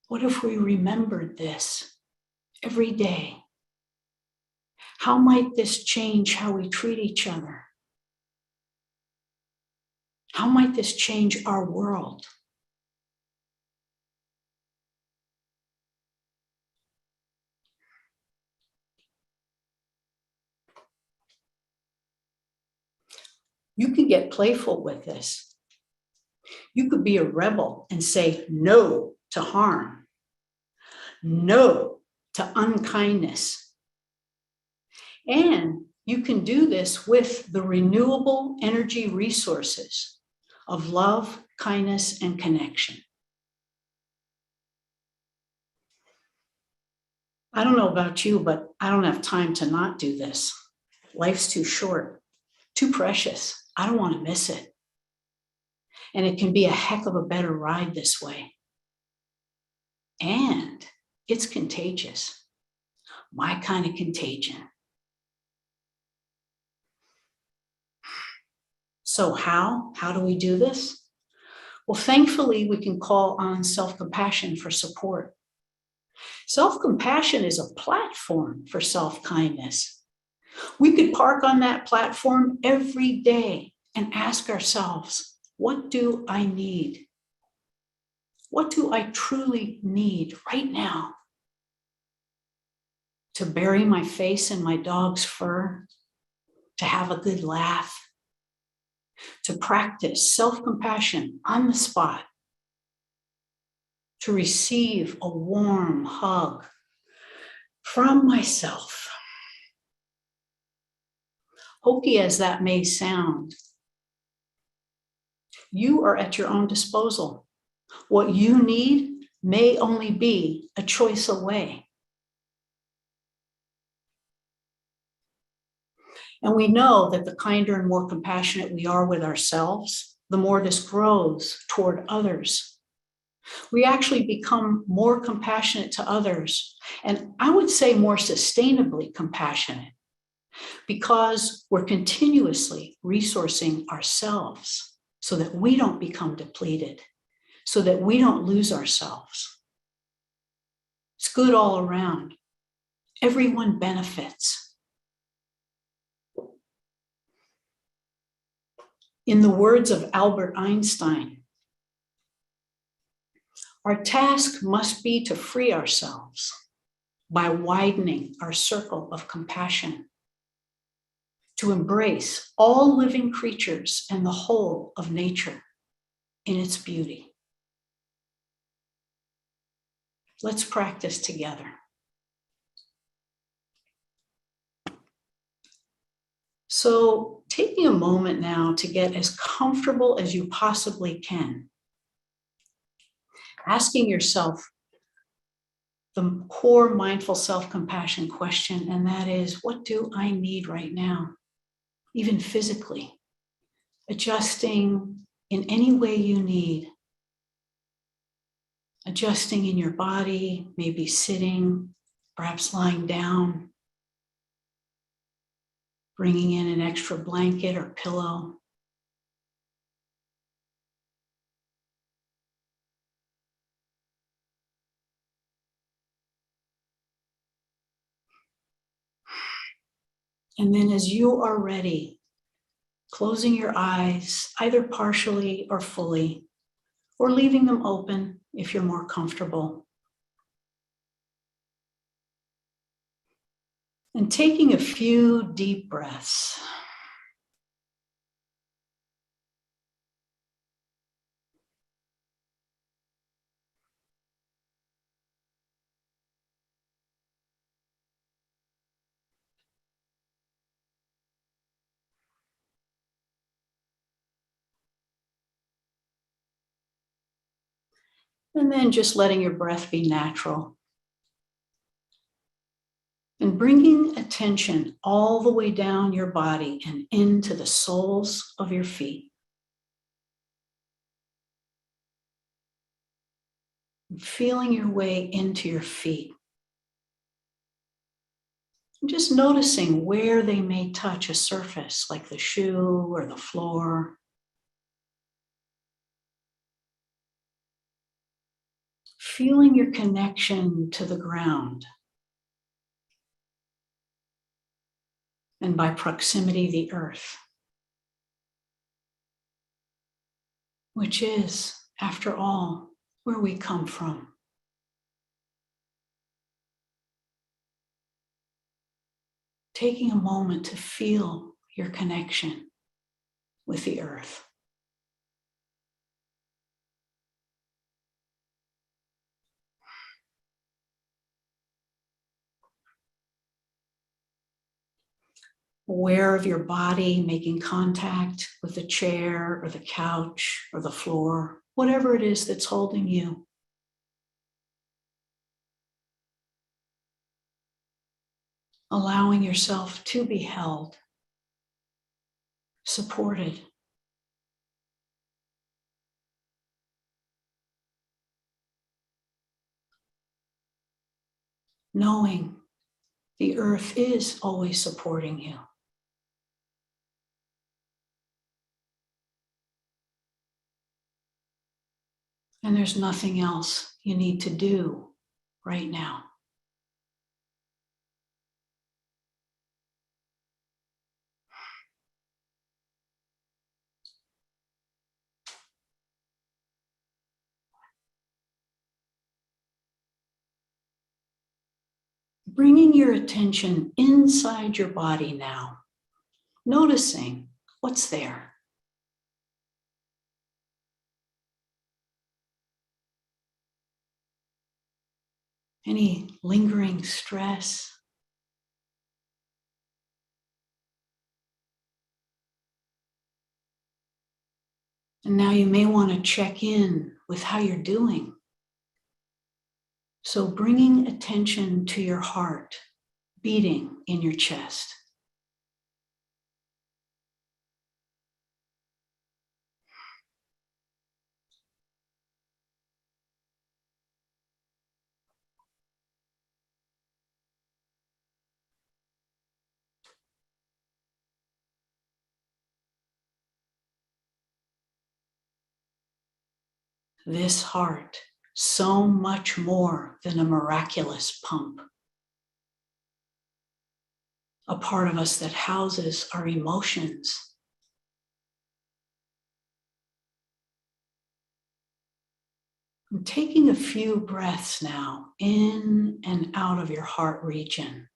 What if we remembered this every day? How might this change how we treat each other? How might this change our world? You can get playful with this. You could be a rebel and say no to harm, no to unkindness. And you can do this with the renewable energy resources of love, kindness, and connection. I don't know about you, but I don't have time to not do this. Life's too short, too precious. I don't want to miss it. And it can be a heck of a better ride this way. And it's contagious. My kind of contagion. So how do we do this? Well, thankfully, we can call on self-compassion for support. Self-compassion is a platform for self-kindness. We could park on that platform every day and ask ourselves, what do I need? What do I truly need right now? To bury my face in my dog's fur? To have a good laugh? To practice self-compassion on the spot? To receive a warm hug from myself? Hokey as that may sound, you are at your own disposal. What you need may only be a choice away. And we know that the kinder and more compassionate we are with ourselves, the more this grows toward others. We actually become more compassionate to others, and I would say more sustainably compassionate, because we're continuously resourcing ourselves so that we don't become depleted, so that we don't lose ourselves. It's good all around. Everyone benefits. In the words of Albert Einstein, our task must be to free ourselves by widening our circle of compassion, to embrace all living creatures and the whole of nature in its beauty. Let's practice together. So, taking a moment now to get as comfortable as you possibly can, asking yourself the core mindful self-compassion question, and that is, what do I need right now? Even physically, adjusting in any way you need, adjusting in your body, maybe sitting, perhaps lying down, bringing in an extra blanket or pillow. And then as you are ready, closing your eyes, either partially or fully, or leaving them open if you're more comfortable. And taking a few deep breaths. And then just letting your breath be natural. And bringing attention all the way down your body and into the soles of your feet. And feeling your way into your feet. And just noticing where they may touch a surface, like the shoe or the floor. Feeling your connection to the ground. and by proximity, the earth, which is, after all, where we come from. Taking a moment to feel your connection with the earth. Aware of your body making contact with the chair or the couch or the floor, whatever it is that's holding you. Allowing yourself to be held, supported. Knowing the earth is always supporting you. And there's nothing else you need to do right now. Bringing your attention inside your body now, noticing what's there. Any lingering stress? And now you may want to check in with how you're doing. So bringing attention to your heart beating in your chest. This heart, so much more than a miraculous pump. A part of us that houses our emotions. I'm taking a few breaths now in and out of your heart region.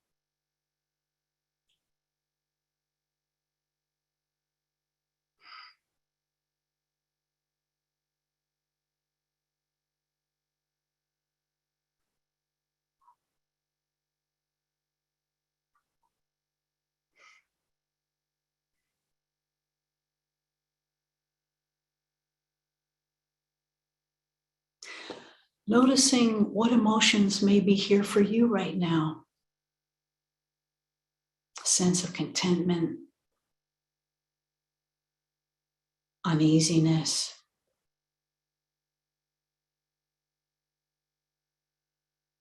Noticing what emotions may be here for you right now. A sense of contentment, uneasiness,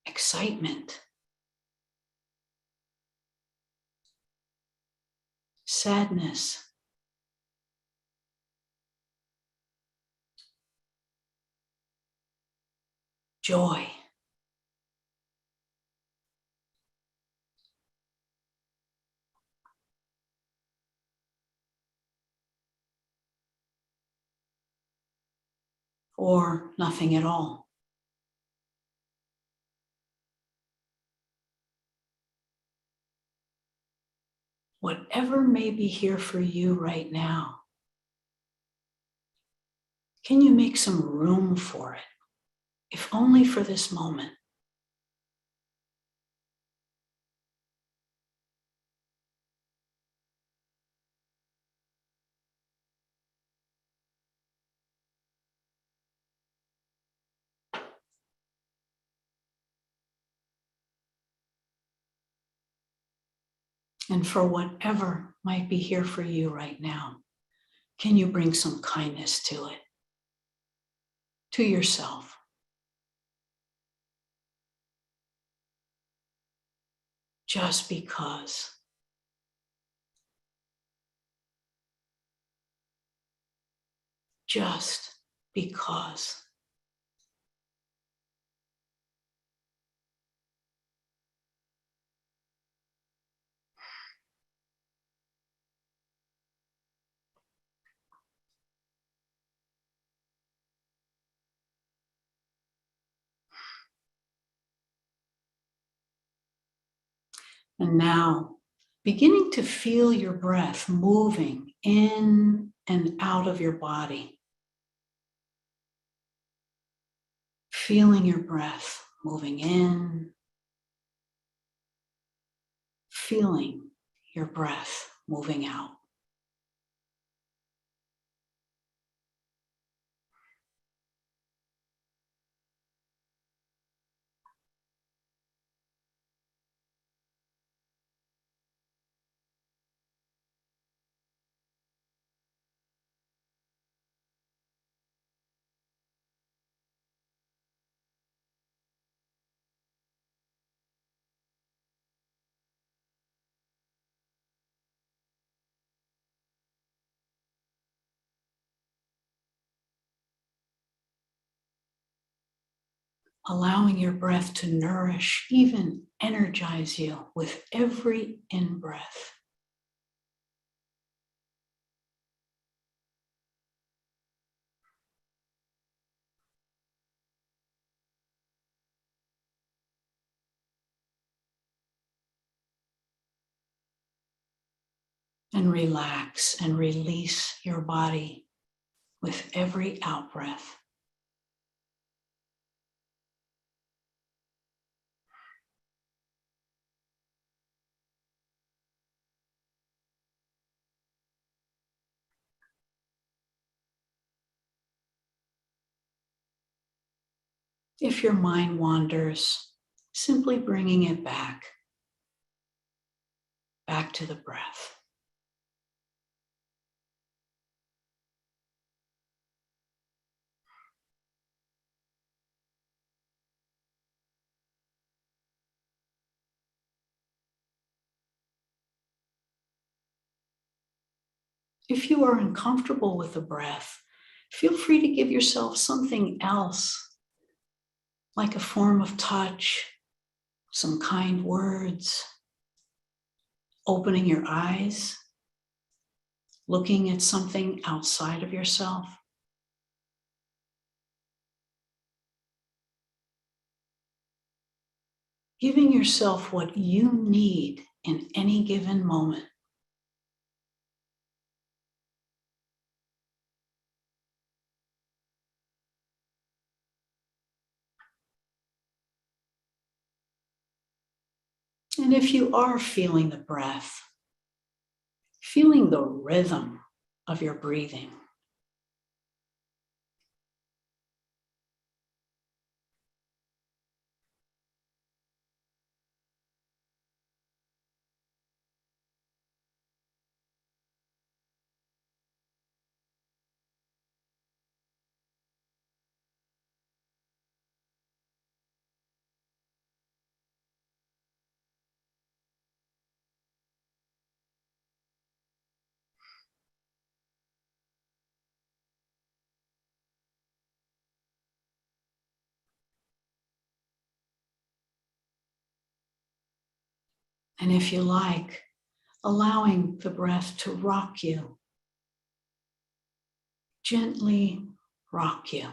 excitement, sadness, joy. Or nothing at all. Whatever may be here for you right now, can you make some room for it, if only for this moment? And for whatever might be here for you right now, can you bring some kindness to it, to yourself? Just because. Just because. And now, beginning to feel your breath moving in and out of your body. Feeling your breath moving in. Feeling your breath moving out. Allowing your breath to nourish, even energize you with every in-breath. And relax and release your body with every out-breath. If your mind wanders, simply bringing it back to the breath. If you are uncomfortable with the breath, feel free to give yourself something else, like a form of touch, some kind words, opening your eyes, looking at something outside of yourself. Giving yourself what you need in any given moment. And if you are feeling the breath, feeling the rhythm of your breathing, and if you like, allowing the breath to rock you, gently rock you.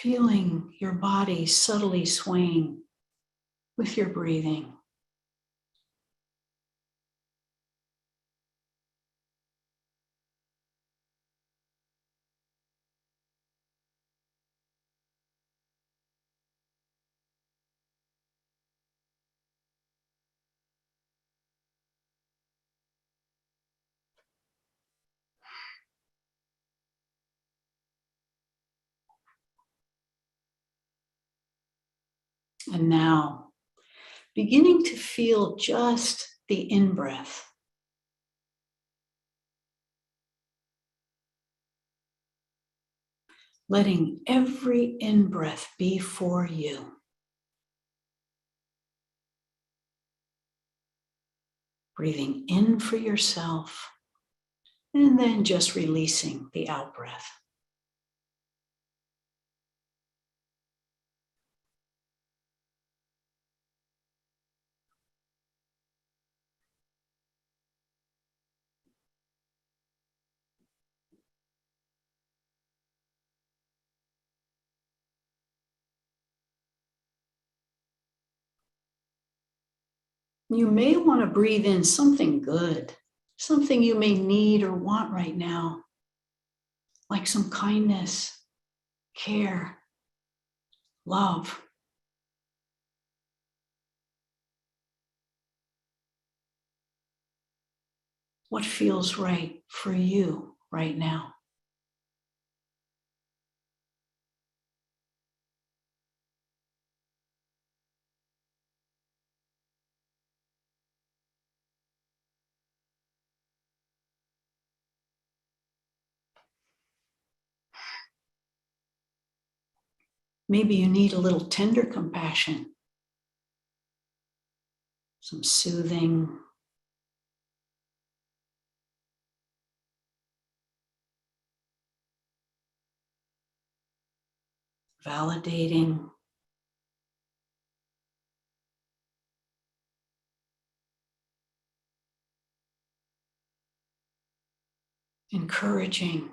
Feeling your body subtly swaying with your breathing. And now, beginning to feel just the in-breath. Letting every in-breath be for you. Breathing in for yourself, and then just releasing the out-breath. You may want to breathe in something good, something you may need or want right now, like some kindness, care, love. What feels right for you right now? Maybe you need a little tender compassion, some soothing, validating, encouraging.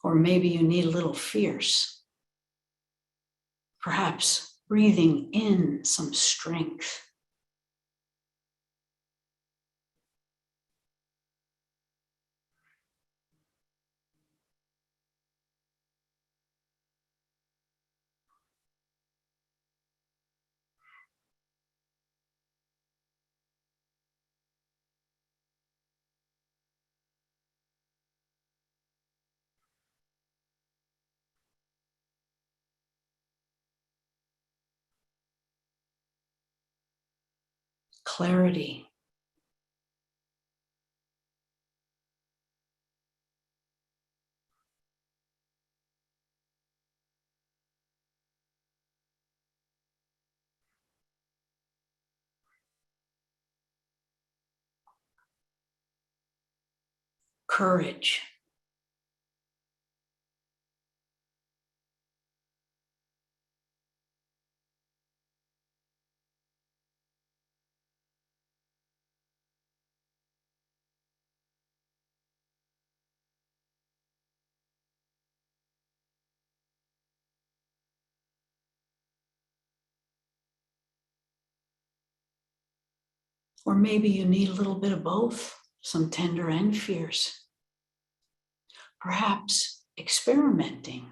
Or maybe you need a little fierce. Perhaps breathing in some strength. Clarity. Courage. Or maybe you need a little bit of both, some tender and fierce. Perhaps experimenting,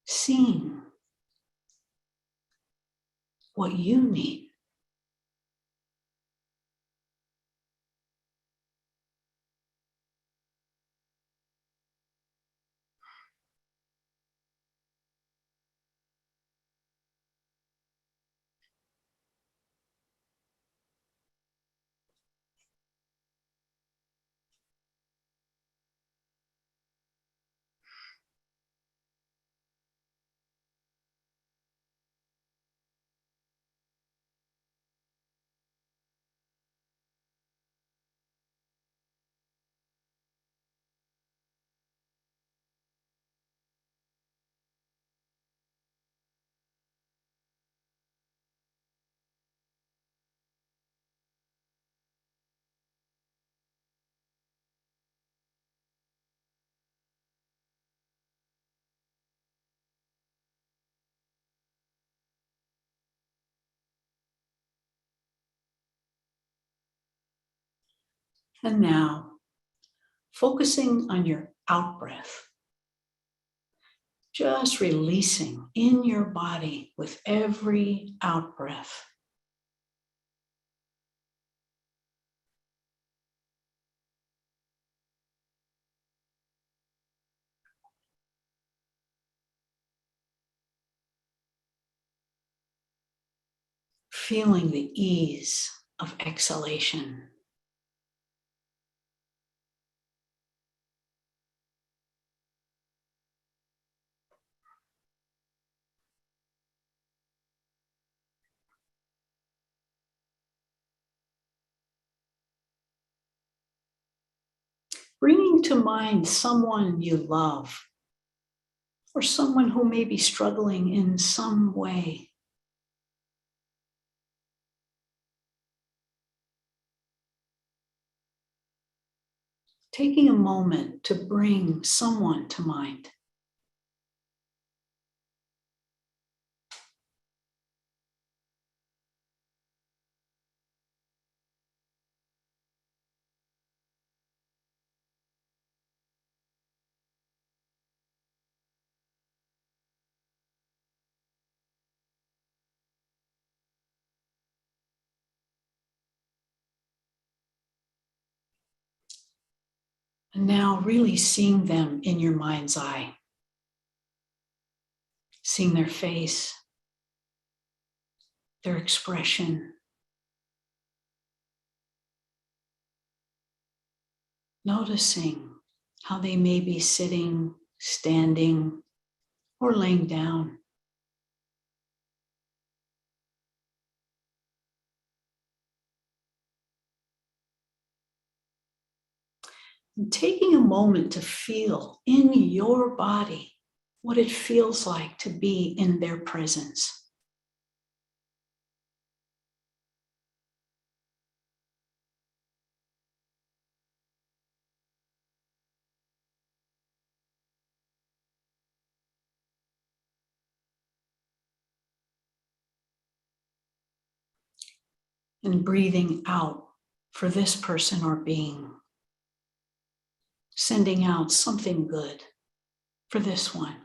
seeing what you need. And now, focusing on your out breath, just releasing in your body with every out breath. Feeling the ease of exhalation. bringing to mind someone you love or someone who may be struggling in some way. Taking a moment to bring someone to mind. And now really seeing them in your mind's eye. Seeing their face, their expression. Noticing how they may be sitting, standing, or laying down. And taking a moment to feel in your body what it feels like to be in their presence. And breathing out for this person or being. Sending out something good for this one.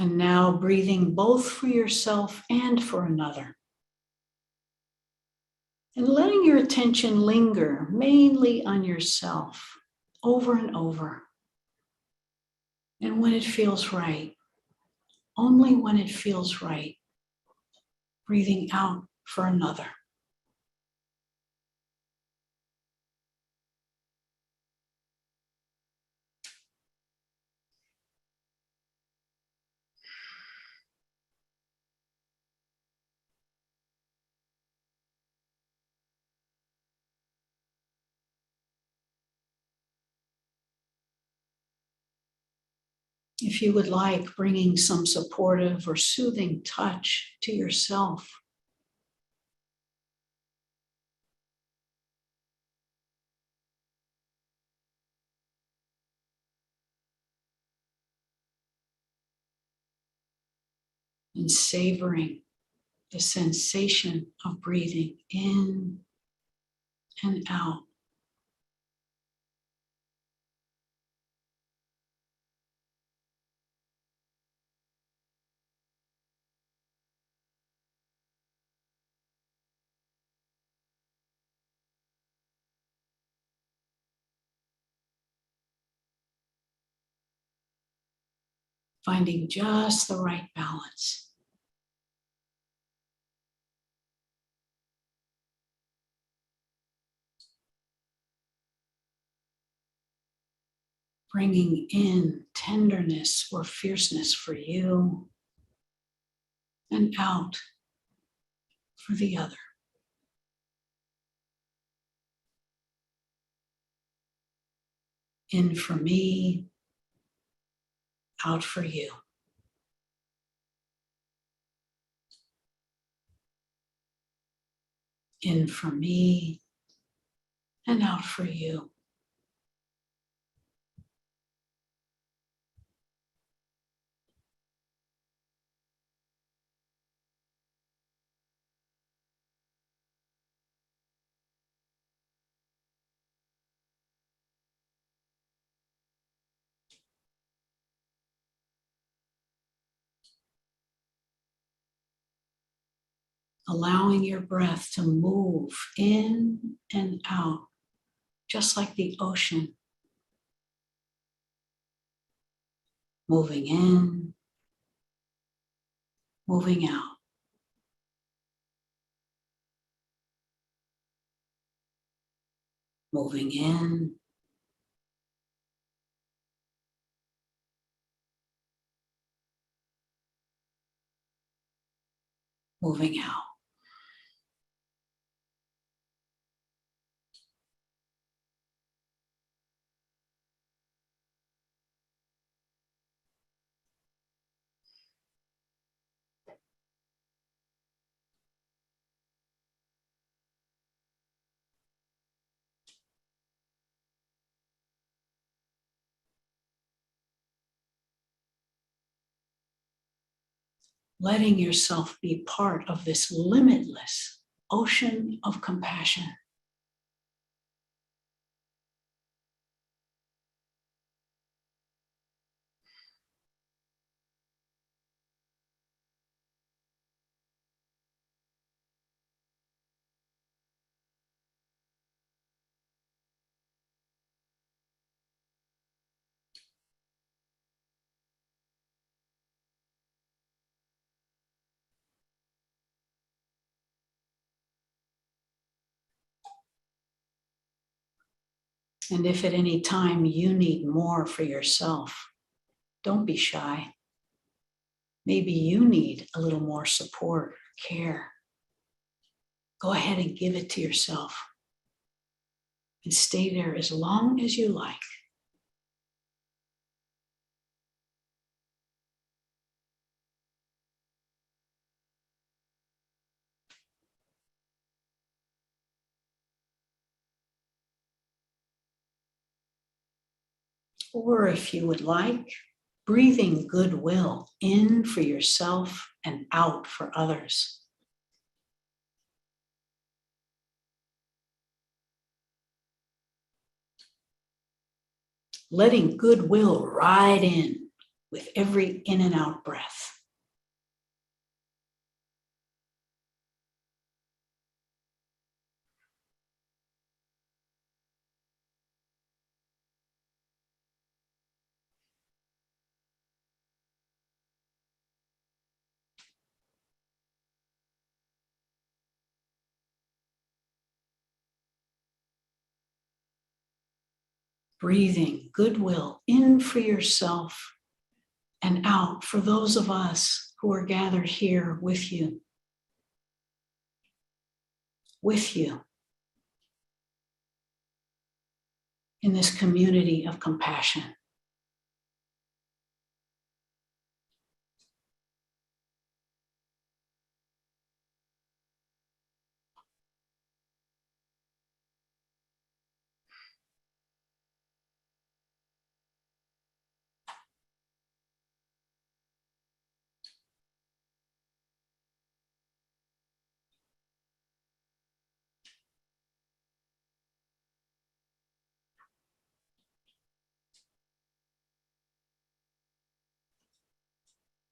And now breathing both for yourself and for another. And letting your attention linger mainly on yourself over and over. And when it feels right, only when it feels right, breathing out for another. If you would like, bringing some supportive or soothing touch to yourself. And savoring the sensation of breathing in and out. Finding just the right balance. Bringing in tenderness or fierceness for you and out for the other. In for me, out for you. In for me and out for you. Allowing your breath to move in and out just like the ocean, moving in, moving out. Moving in, moving out. Letting yourself be part of this limitless ocean of compassion. And if at any time you need more for yourself, don't be shy. Maybe you need a little more support, care. Go ahead and give it to yourself. And stay there as long as you like. Or if you would like, breathing goodwill in for yourself and out for others. Letting goodwill ride in with every in and out breath. Breathing goodwill in for yourself and out for those of us who are gathered here with you. With you in this community of compassion.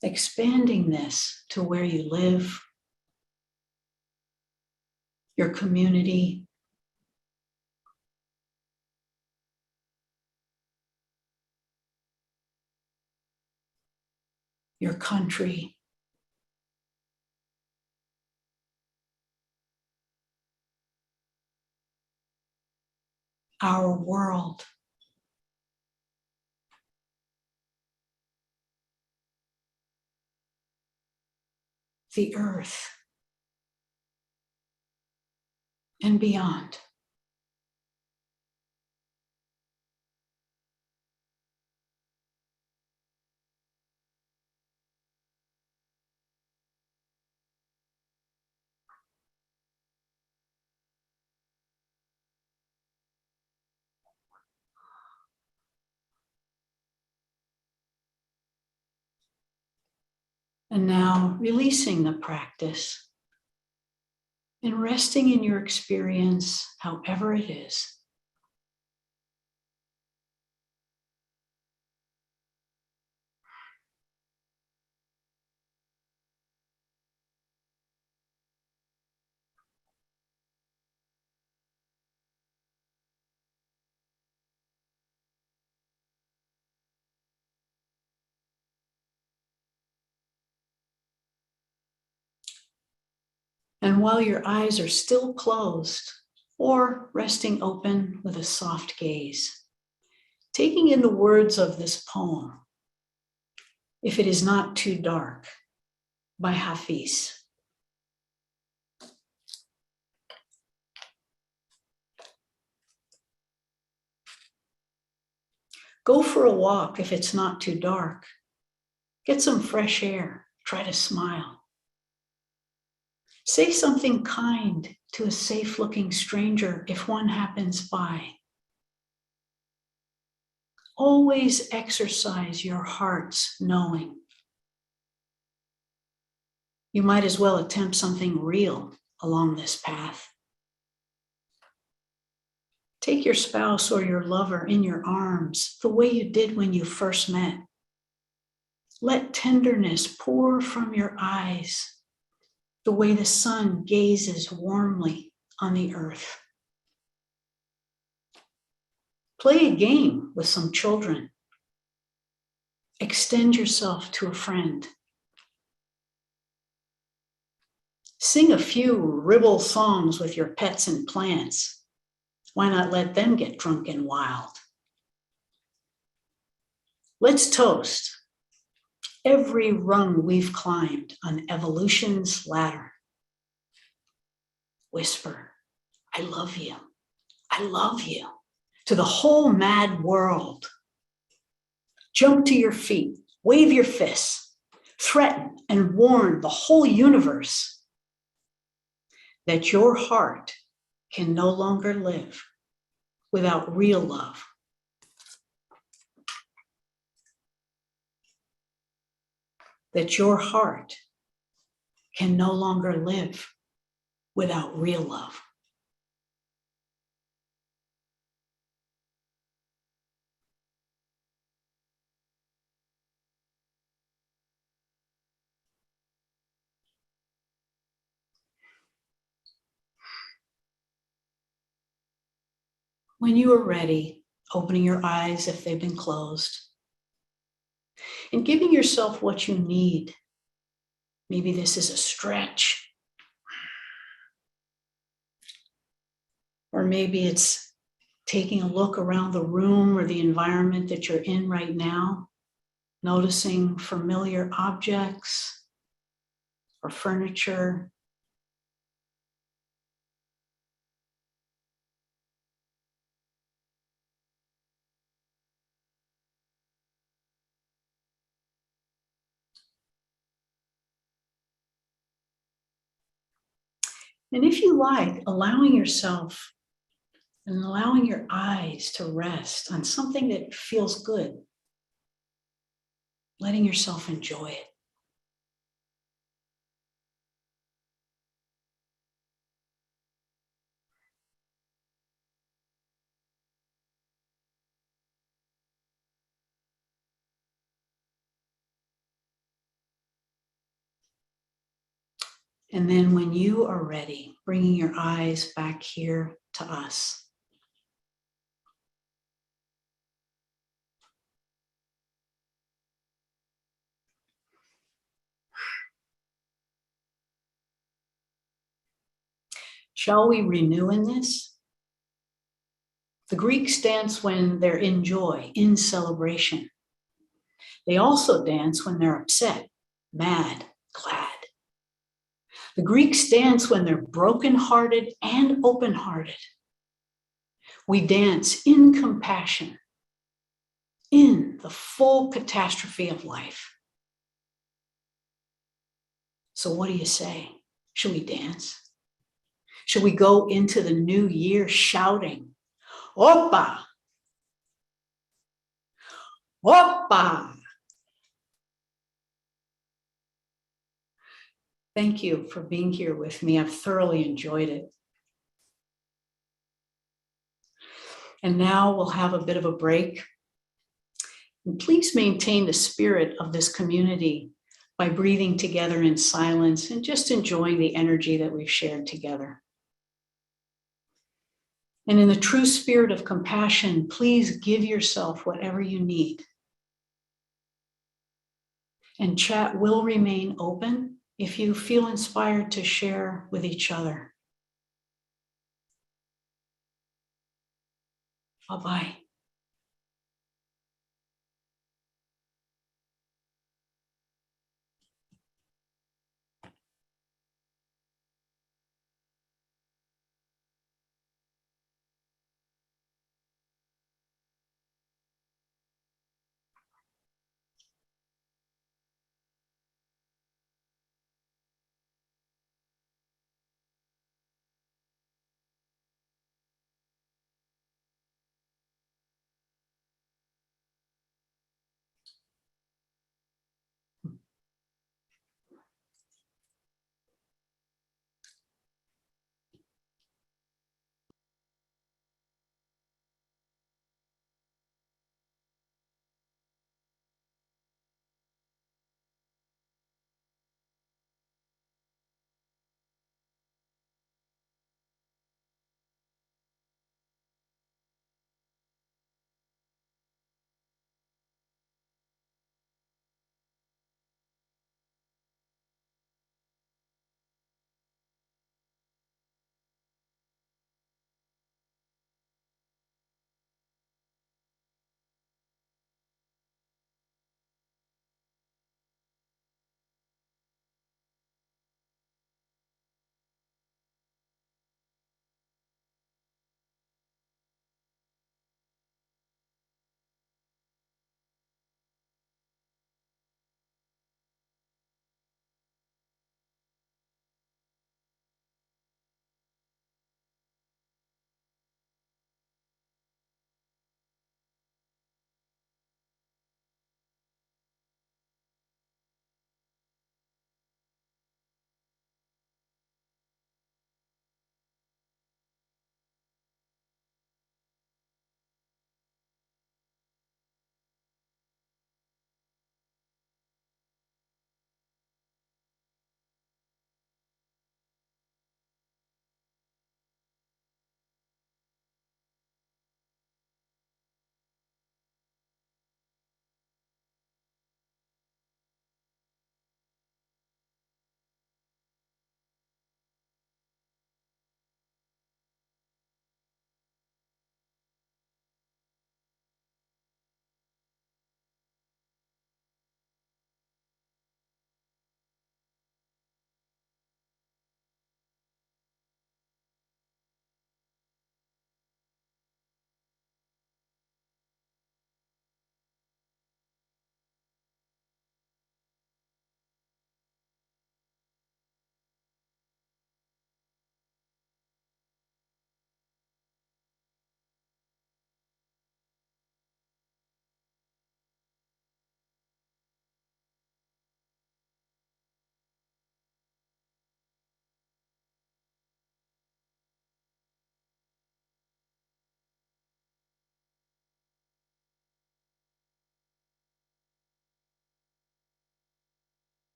Expanding this to where you live, your community, your country, our world. The earth and beyond. And now releasing the practice and resting in your experience, however it is. And while your eyes are still closed or resting open with a soft gaze, taking in the words of this poem, If It Is Not Too Dark, by Hafiz. Go for a walk if it's not too dark. Get some fresh air. Try to smile. Say something kind to a safe-looking stranger if one happens by. Always exercise your heart's knowing. You might as well attempt something real along this path. Take your spouse or your lover in your arms the way you did when you first met. Let tenderness pour from your eyes the way the sun gazes warmly on the earth. Play a game with some children. Extend yourself to a friend. Sing a few ribble songs with your pets and plants. Why not let them get drunk and wild? Let's toast every rung we've climbed on evolution's ladder. Whisper, I love you. I love you to the whole mad world. Jump to your feet, wave your fists, threaten and warn the whole universe that your heart can no longer live without real love. That your heart can no longer live without real love. When you are ready, opening your eyes if they've been closed, and giving yourself what you need. Maybe this is a stretch, or maybe it's taking a look around the room or the environment that you're in right now, noticing familiar objects or furniture. And if you like, allowing yourself and allowing your eyes to rest on something that feels good, letting yourself enjoy it. And then when you are ready, bringing your eyes back here to us. Shall we renew in this? The Greeks dance when they're in joy, in celebration. They also dance when they're upset, mad, glad. The Greeks dance when they're brokenhearted and open-hearted. We dance in compassion, in the full catastrophe of life. So what do you say? Should we dance? Should we go into the new year shouting, Opa! Opa! Thank you for being here with me. I've thoroughly enjoyed it. And now we'll have a bit of a break. And please maintain the spirit of this community by breathing together in silence and just enjoying the energy that we've shared together. And in the true spirit of compassion, please give yourself whatever you need. And chat will remain open if you feel inspired to share with each other. Bye-bye.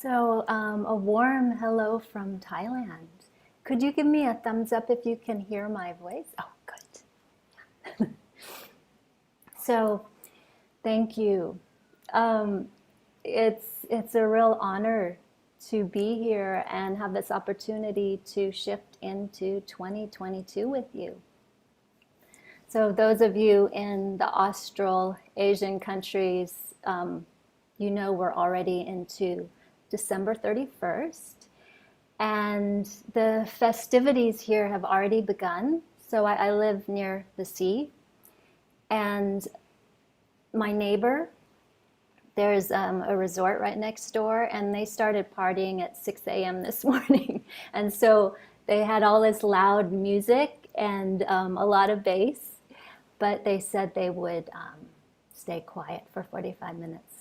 So a warm hello from Thailand. Could you give me a thumbs up if you can hear my voice? Oh, good. So thank you. It's a real honor to be here and have this opportunity to shift into 2022 with you. So those of you in the Austral Asian countries, you know we're already into December 31st, and the festivities here have already begun. So I live near the sea, and my neighbor, there's a resort right next door, and they started partying at 6 a.m. this morning. And so they had all this loud music and a lot of bass, but they said they would stay quiet for 45 minutes.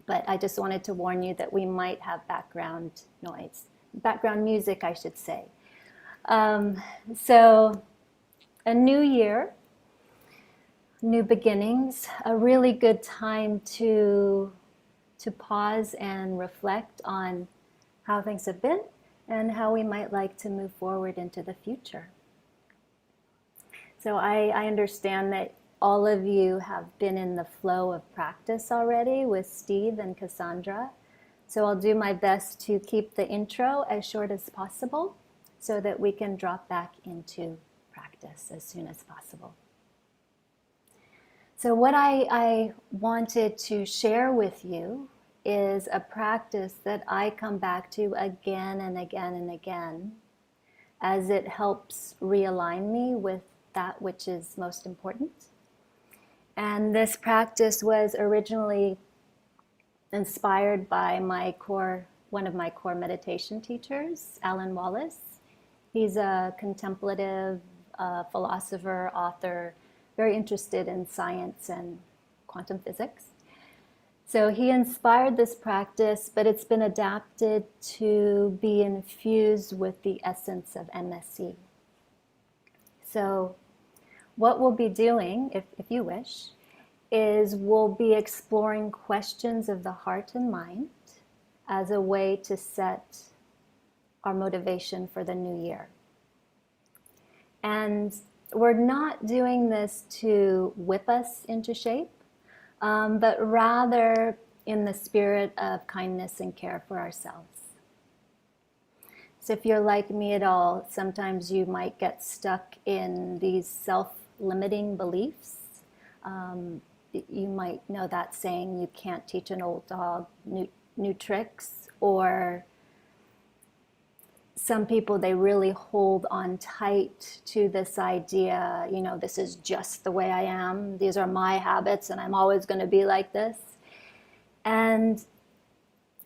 But I just wanted to warn you that we might have background noise, background music, I should say. So a new year, new beginnings, a really good time to pause and reflect on how things have been and how we might like to move forward into the future. So I understand that all of you have been in the flow of practice already with Steve and Cassandra. So I'll do my best to keep the intro as short as possible so that we can drop back into practice as soon as possible. So what I wanted to share with you is a practice that I come back to again and again and again, as it helps realign me with that which is most important. And this practice was originally inspired by one of my core meditation teachers, Alan Wallace. He's a contemplative philosopher, author, very interested in science and quantum physics. So he inspired this practice, but it's been adapted to be infused with the essence of MSC. So what we'll be doing, if you wish, is we'll be exploring questions of the heart and mind as a way to set our motivation for the new year. And we're not doing this to whip us into shape, but rather in the spirit of kindness and care for ourselves. So if you're like me at all, sometimes you might get stuck in these self-limiting beliefs. You might know that saying, you can't teach an old dog new tricks, or some people, they really hold on tight to this idea, this is just the way I am, these are my habits, and I'm always going to be like this. And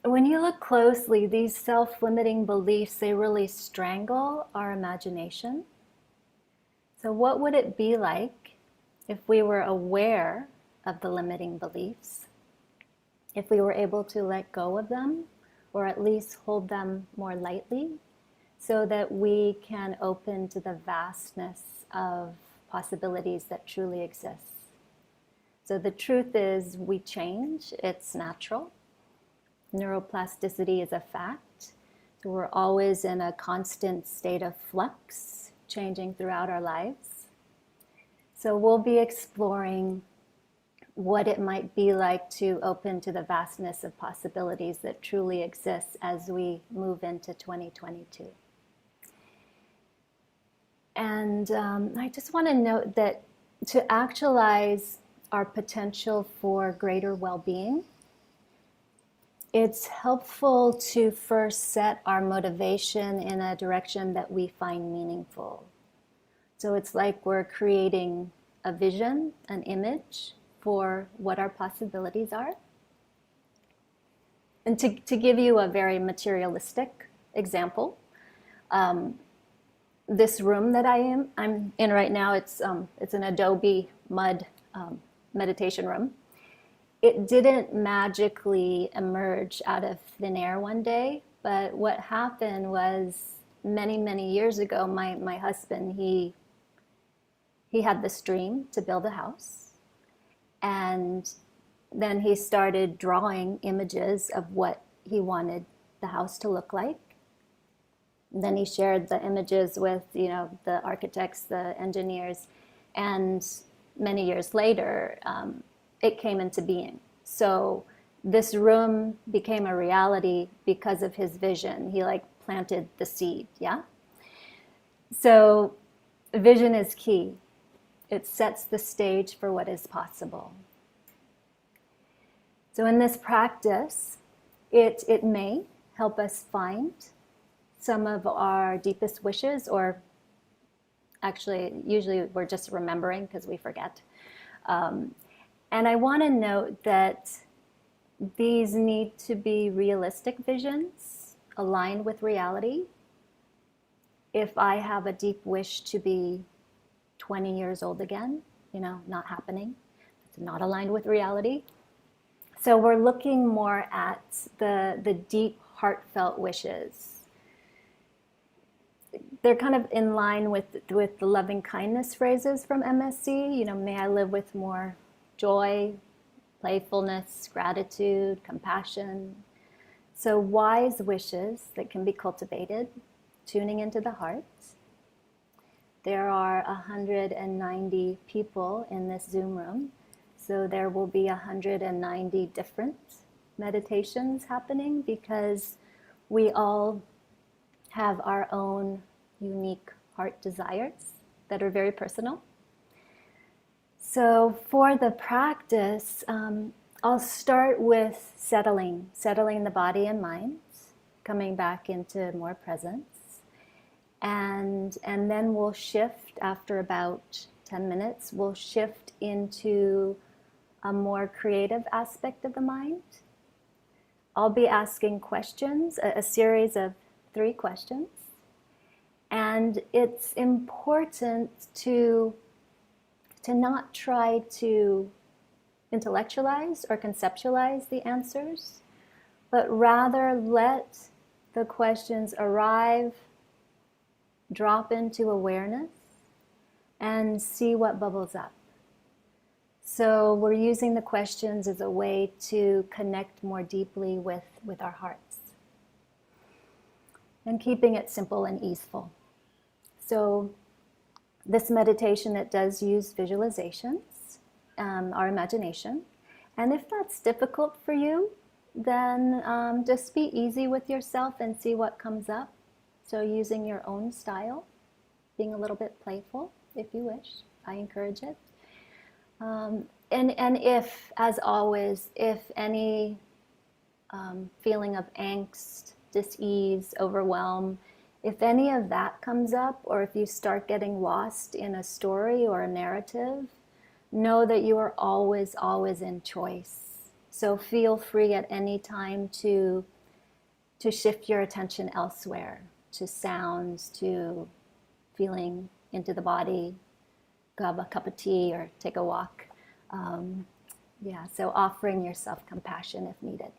when you look closely, these self-limiting beliefs, they really strangle our imagination. So what would it be like if we were aware of the limiting beliefs, if we were able to let go of them, or at least hold them more lightly, so that we can open to the vastness of possibilities that truly exist? So the truth is, we change, it's natural. Neuroplasticity is a fact. So we're always in a constant state of flux, changing throughout our lives. So we'll be exploring what it might be like to open to the vastness of possibilities that truly exist as we move into 2022. And I just want to note that to actualize our potential for greater well-being, it's helpful to first set our motivation in a direction that we find meaningful. So it's like we're creating a vision, an image for what our possibilities are. And to give you a very materialistic example, this room that I'm in right now, it's an Adobe mud meditation room. It didn't magically emerge out of thin air one day, but what happened was many, many years ago, my husband, he had this dream to build a house. And then he started drawing images of what he wanted the house to look like. And then he shared the images with, the architects, the engineers, and many years later, it came into being. So this room became a reality because of his vision. He planted the seed, yeah? So vision is key. It sets the stage for what is possible. So in this practice, it may help us find some of our deepest wishes, or actually, usually we're just remembering because we forget. And I want to note that these need to be realistic visions, aligned with reality. If I have a deep wish to be 20 years old again, not happening. It's not aligned with reality. So we're looking more at the deep, heartfelt wishes. They're kind of in line with the loving kindness phrases from MSC. May I live with more joy, playfulness, gratitude, compassion. So wise wishes that can be cultivated, tuning into the heart. There are 190 people in this Zoom room, so there will be 190 different meditations happening because we all have our own unique heart desires that are very personal. So for the practice, I'll start with settling the body and mind, coming back into more presence. And then we'll shift after about 10 minutes, we'll shift into a more creative aspect of the mind. I'll be asking questions, a series of 3 questions. And it's important to not try to intellectualize or conceptualize the answers, but rather let the questions arrive, drop into awareness, and see what bubbles up. So we're using the questions as a way to connect more deeply with our hearts. And keeping it simple and easeful. So this meditation, it does use visualizations, our imagination. And if that's difficult for you, then just be easy with yourself and see what comes up. So using your own style, being a little bit playful, if you wish, I encourage it. And if, as always, if any feeling of angst, dis-ease, overwhelm, if any of that comes up, or if you start getting lost in a story or a narrative, know that you are always, always in choice. So feel free at any time to shift your attention elsewhere, to sounds, to feeling into the body, grab a cup of tea or take a walk. So offering yourself compassion if needed.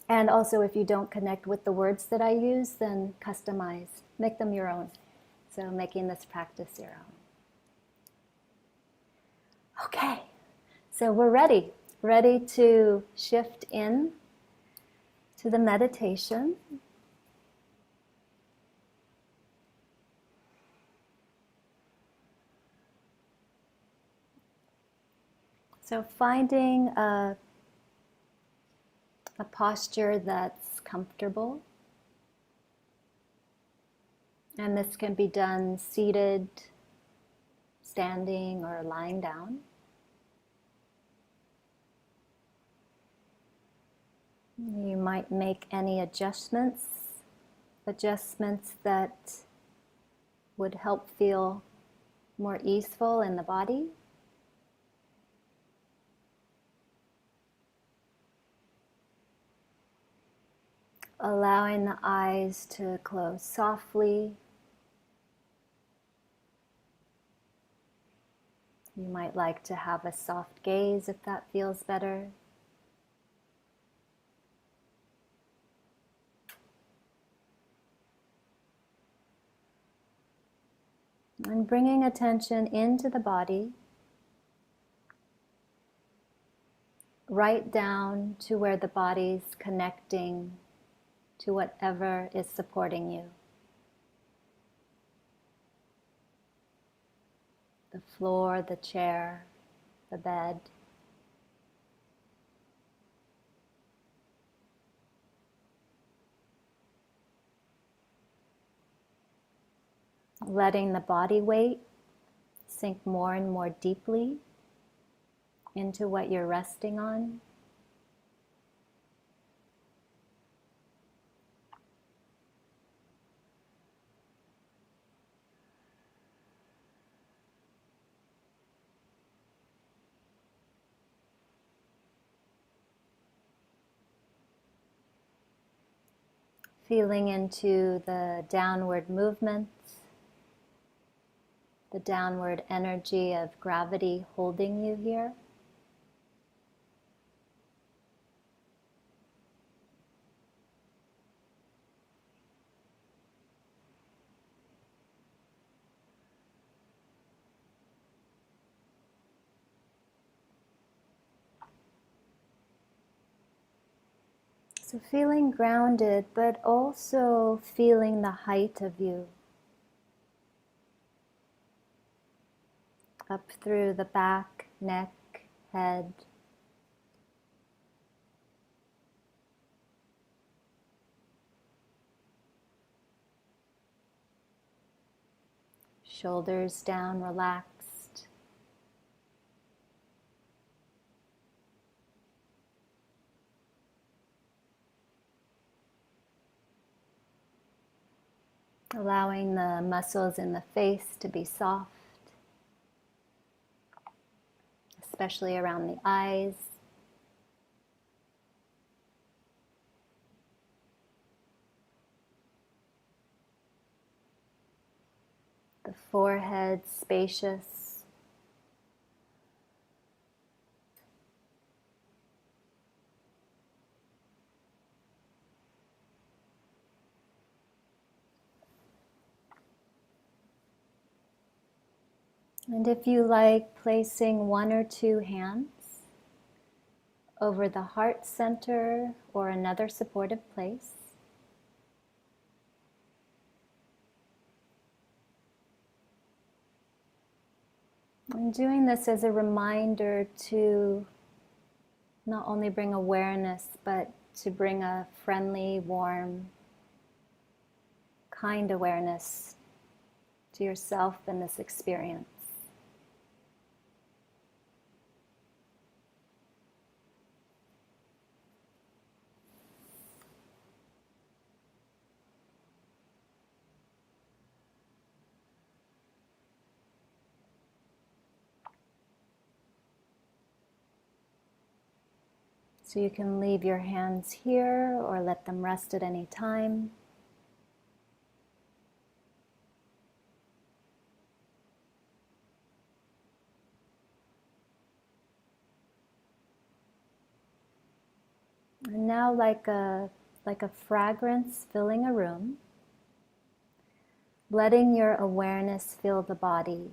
And also, if you don't connect with the words that I use, then customize, make them your own. So making this practice your own. Okay, so we're ready to shift in to the meditation. So finding a posture that's comfortable. And this can be done seated, standing, or lying down. You might make any adjustments that would help feel more easeful in the body. Allowing the eyes to close softly. You might like to have a soft gaze if that feels better. And bringing attention into the body, right down to where the body's connecting to whatever is supporting you. The floor, the chair, the bed. Letting the body weight sink more and more deeply into what you're resting on. Feeling into the downward movements, the downward energy of gravity holding you here. So feeling grounded, but also feeling the height of you. Up through the back, neck, head. Shoulders down, relaxed. Allowing the muscles in the face to be soft, especially around the eyes. The forehead spacious. And if you like, placing one or two hands over the heart center or another supportive place. And doing this as a reminder to not only bring awareness, but to bring a friendly, warm, kind awareness to yourself in this experience. So you can leave your hands here or let them rest at any time. And now like a fragrance filling a room, letting your awareness fill the body.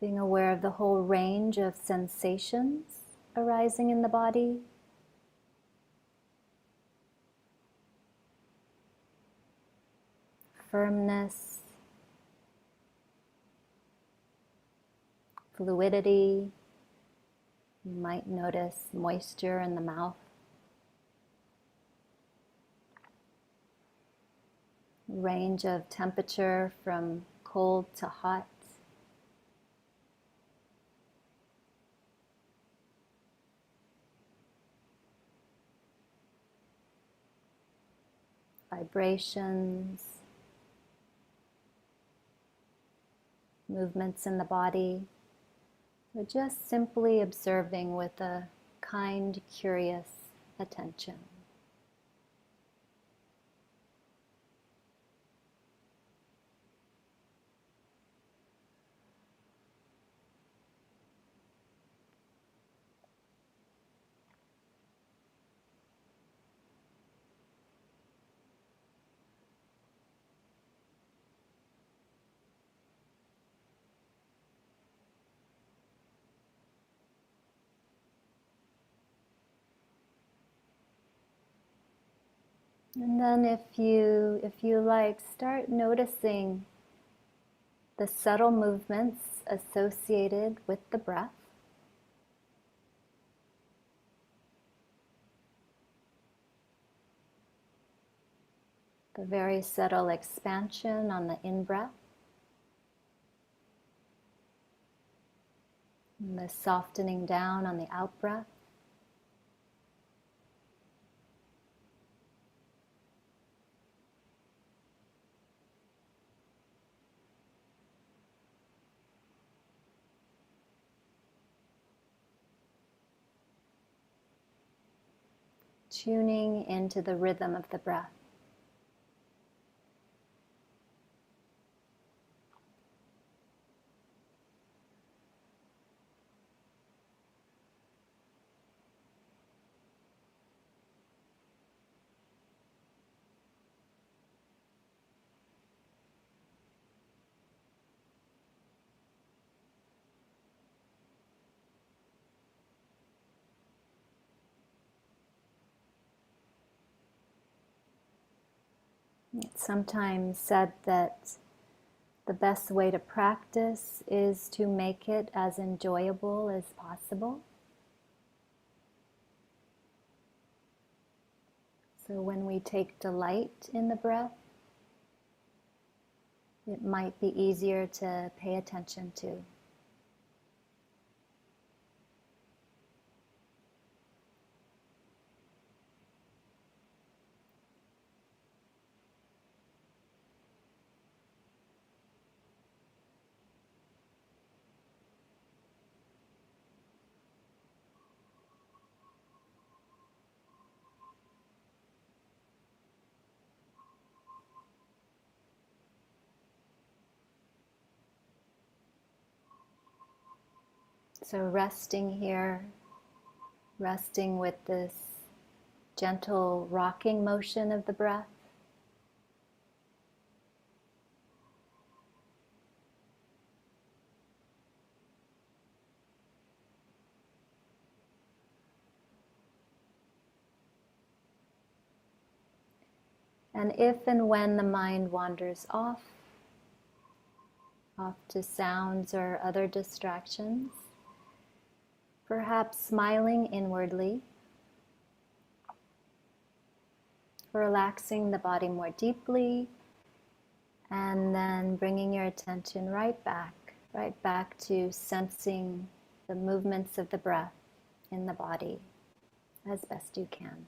Being aware of the whole range of sensations arising in the body. Firmness, fluidity. You might notice moisture in the mouth. Range of temperature from cold to hot. Vibrations, movements in the body. Or just simply observing with a kind, curious attention. And then if you like, start noticing the subtle movements associated with the breath. The very subtle expansion on the in-breath. And the softening down on the out-breath. Tuning into the rhythm of the breath. It's sometimes said that the best way to practice is to make it as enjoyable as possible. So when we take delight in the breath, it might be easier to pay attention to. So resting here, resting with this gentle rocking motion of the breath. And if and when the mind wanders off to sounds or other distractions, perhaps smiling inwardly, relaxing the body more deeply, and then bringing your attention right back to sensing the movements of the breath in the body as best you can.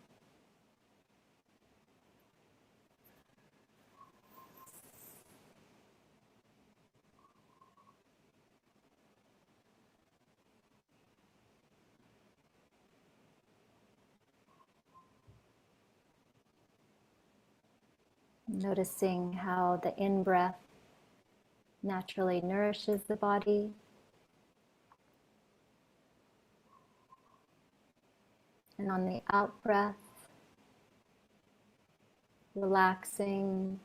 Noticing how the in-breath naturally nourishes the body, and on the out-breath, relaxing,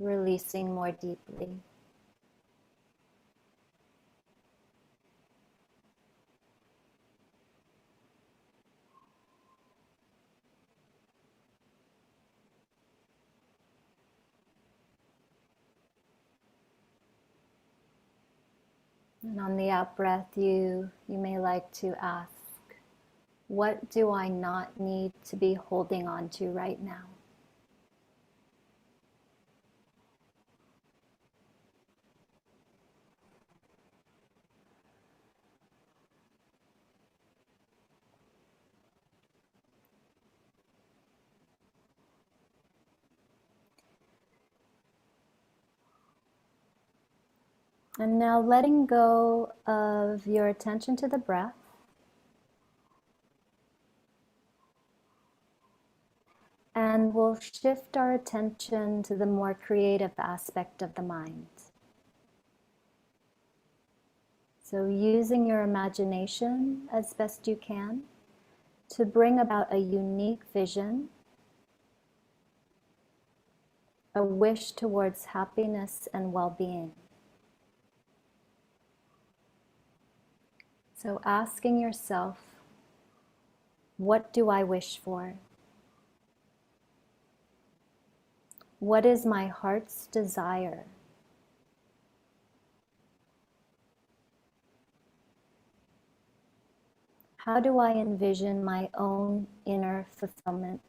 releasing more deeply. And on the out-breath, you may like to ask, what do I not need to be holding on to right now? And now letting go of your attention to the breath. And we'll shift our attention to the more creative aspect of the mind. So using your imagination as best you can to bring about a unique vision, a wish towards happiness and well-being. So asking yourself, What do I wish for? What is my heart's desire? How do I envision my own inner fulfillment?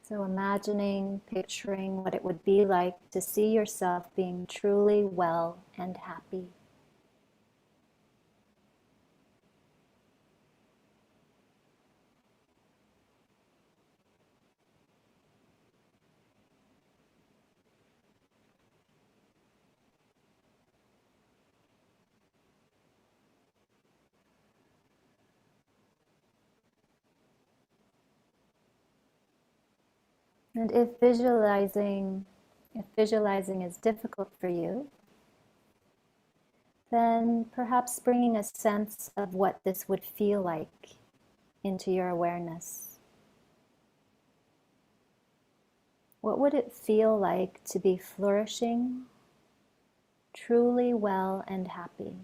So imagining, picturing what it would be like to see yourself being truly well and happy. And if visualizing is difficult for you, then perhaps bringing a sense of what this would feel like into your awareness. What would it feel like to be flourishing, truly well and happy?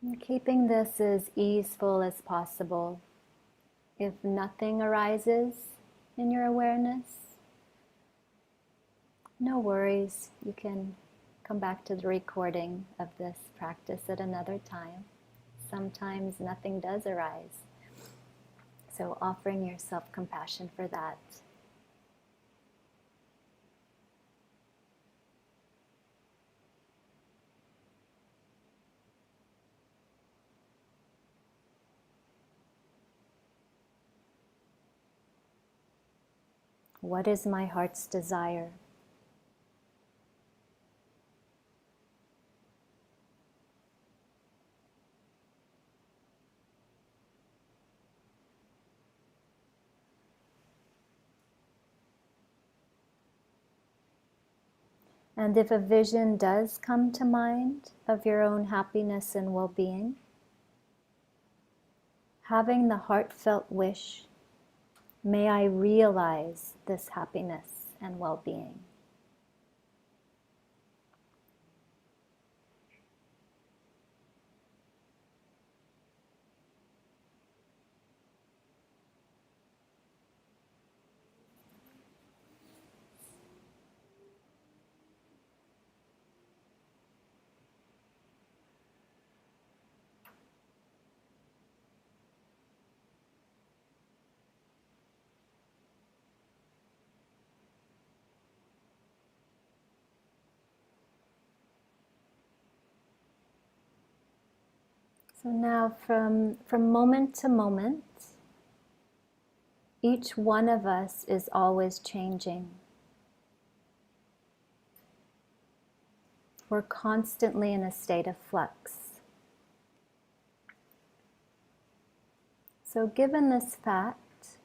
And keeping this as easeful as possible. If nothing arises in your awareness, no worries. You can come back to the recording of this practice at another time. Sometimes nothing does arise. So offering yourself compassion for that. What is my heart's desire? And if a vision does come to mind of your own happiness and well-being, having the heartfelt wish, may I realize this happiness and well-being. So now from moment to moment, each one of us is always changing. We're constantly in a state of flux. So given this fact,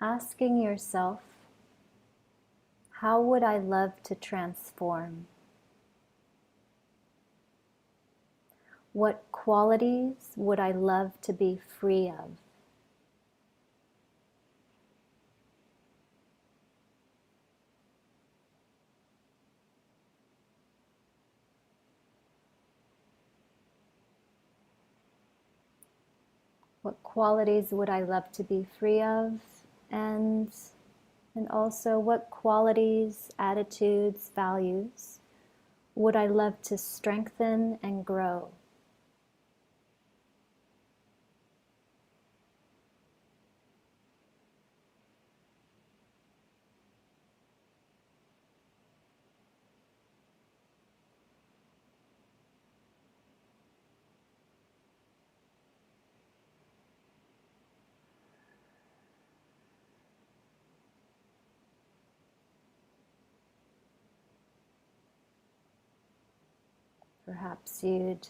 asking yourself, how would I love to transform? What qualities would I love to be free of? What qualities would I love to be free of? And also what qualities, attitudes, values would I love to strengthen and grow? Perhaps you'd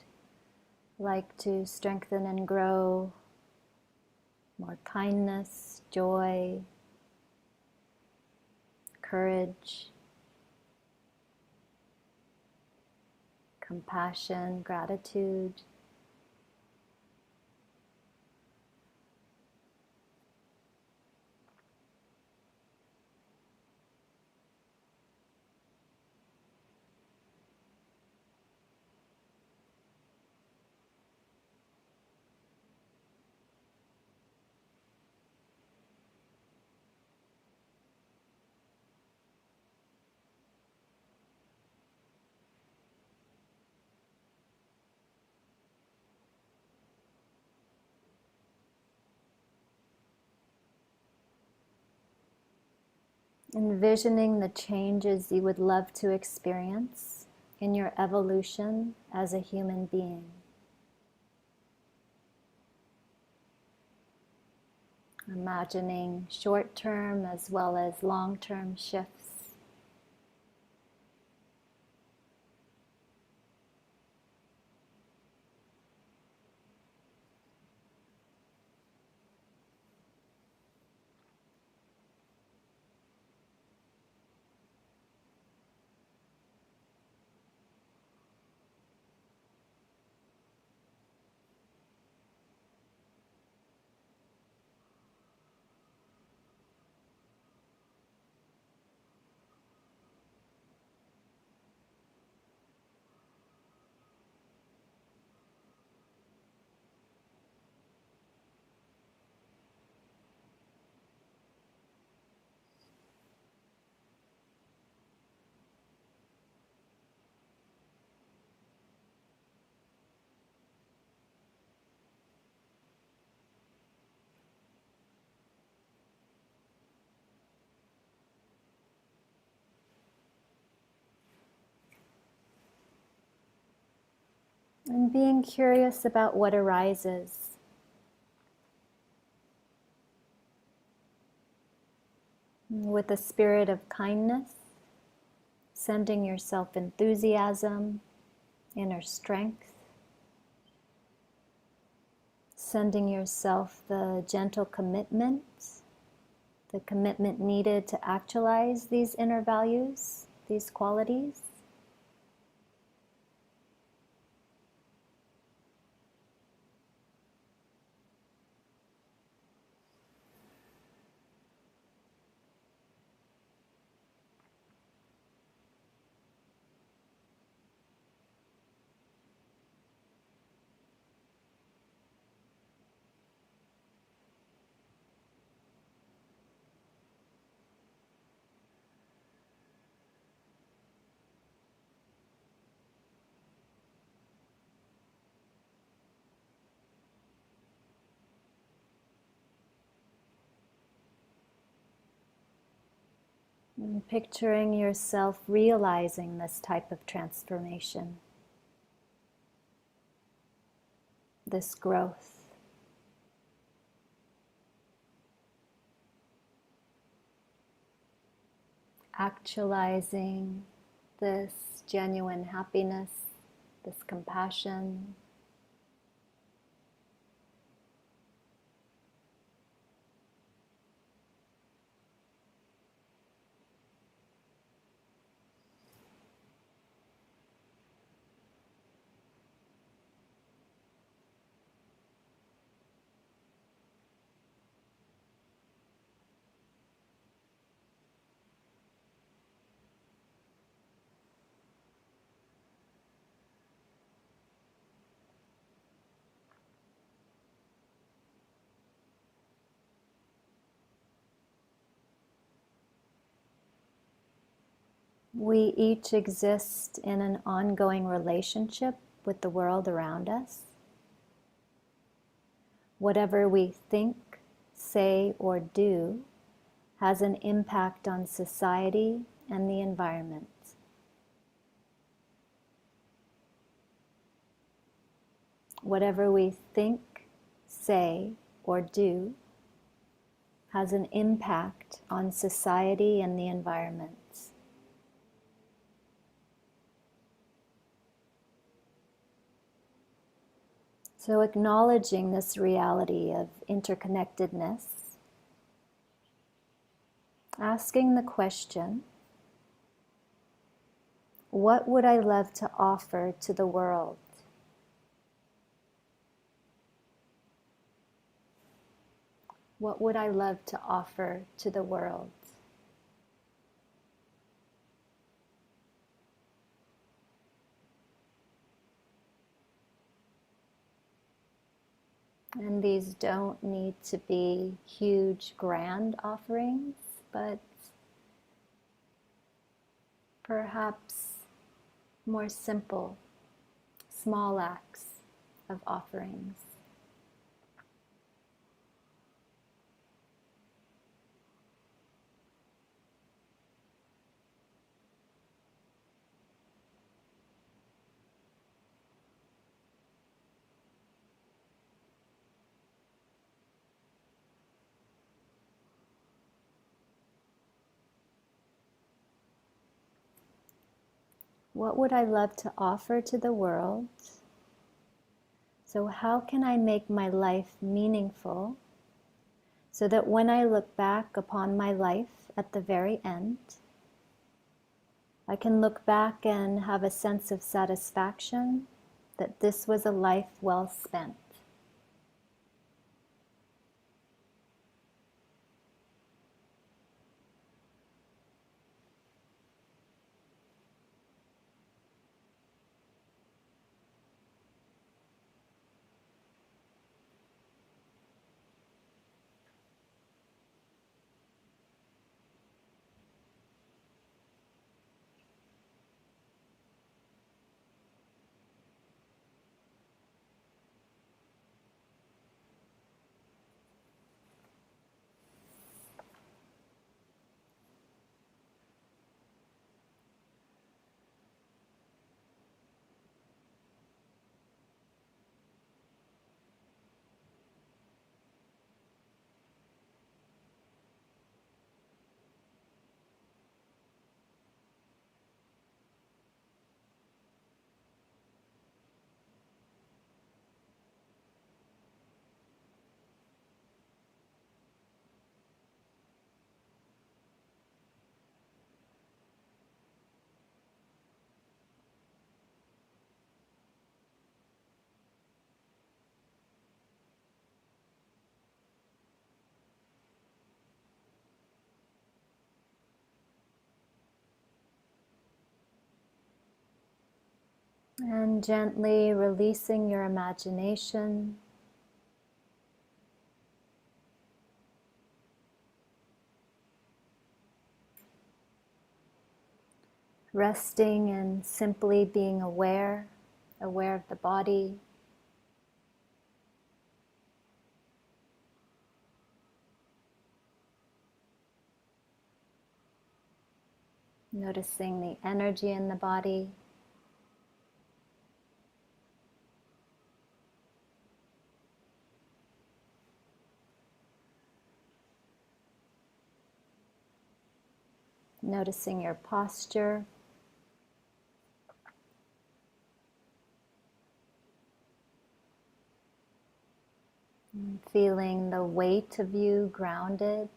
like to strengthen and grow more kindness, joy, courage, compassion, gratitude. Envisioning the changes you would love to experience in your evolution as a human being. Imagining short-term as well as long-term shifts. And being curious about what arises. With a spirit of kindness, sending yourself enthusiasm, inner strength, sending yourself the gentle commitment, the commitment needed to actualize these inner values, these qualities. And picturing yourself realizing this type of transformation, this growth. Actualizing this genuine happiness, this compassion. We each exist in an ongoing relationship with the world around us. Whatever we think, say, or do has an impact on society and the environment. Whatever we think, say, or do has an impact on society and the environment. So acknowledging this reality of interconnectedness, asking the question, what would I love to offer to the world? What would I love to offer to the world? And these don't need to be huge, grand offerings, but perhaps more simple, small acts of offerings. What would I love to offer to the world? So how can I make my life meaningful so that when I look back upon my life at the very end, I can look back and have a sense of satisfaction that this was a life well spent. And gently releasing your imagination. Resting and simply being aware of the body. Noticing the energy in the body. Noticing your posture. And feeling the weight of you grounded.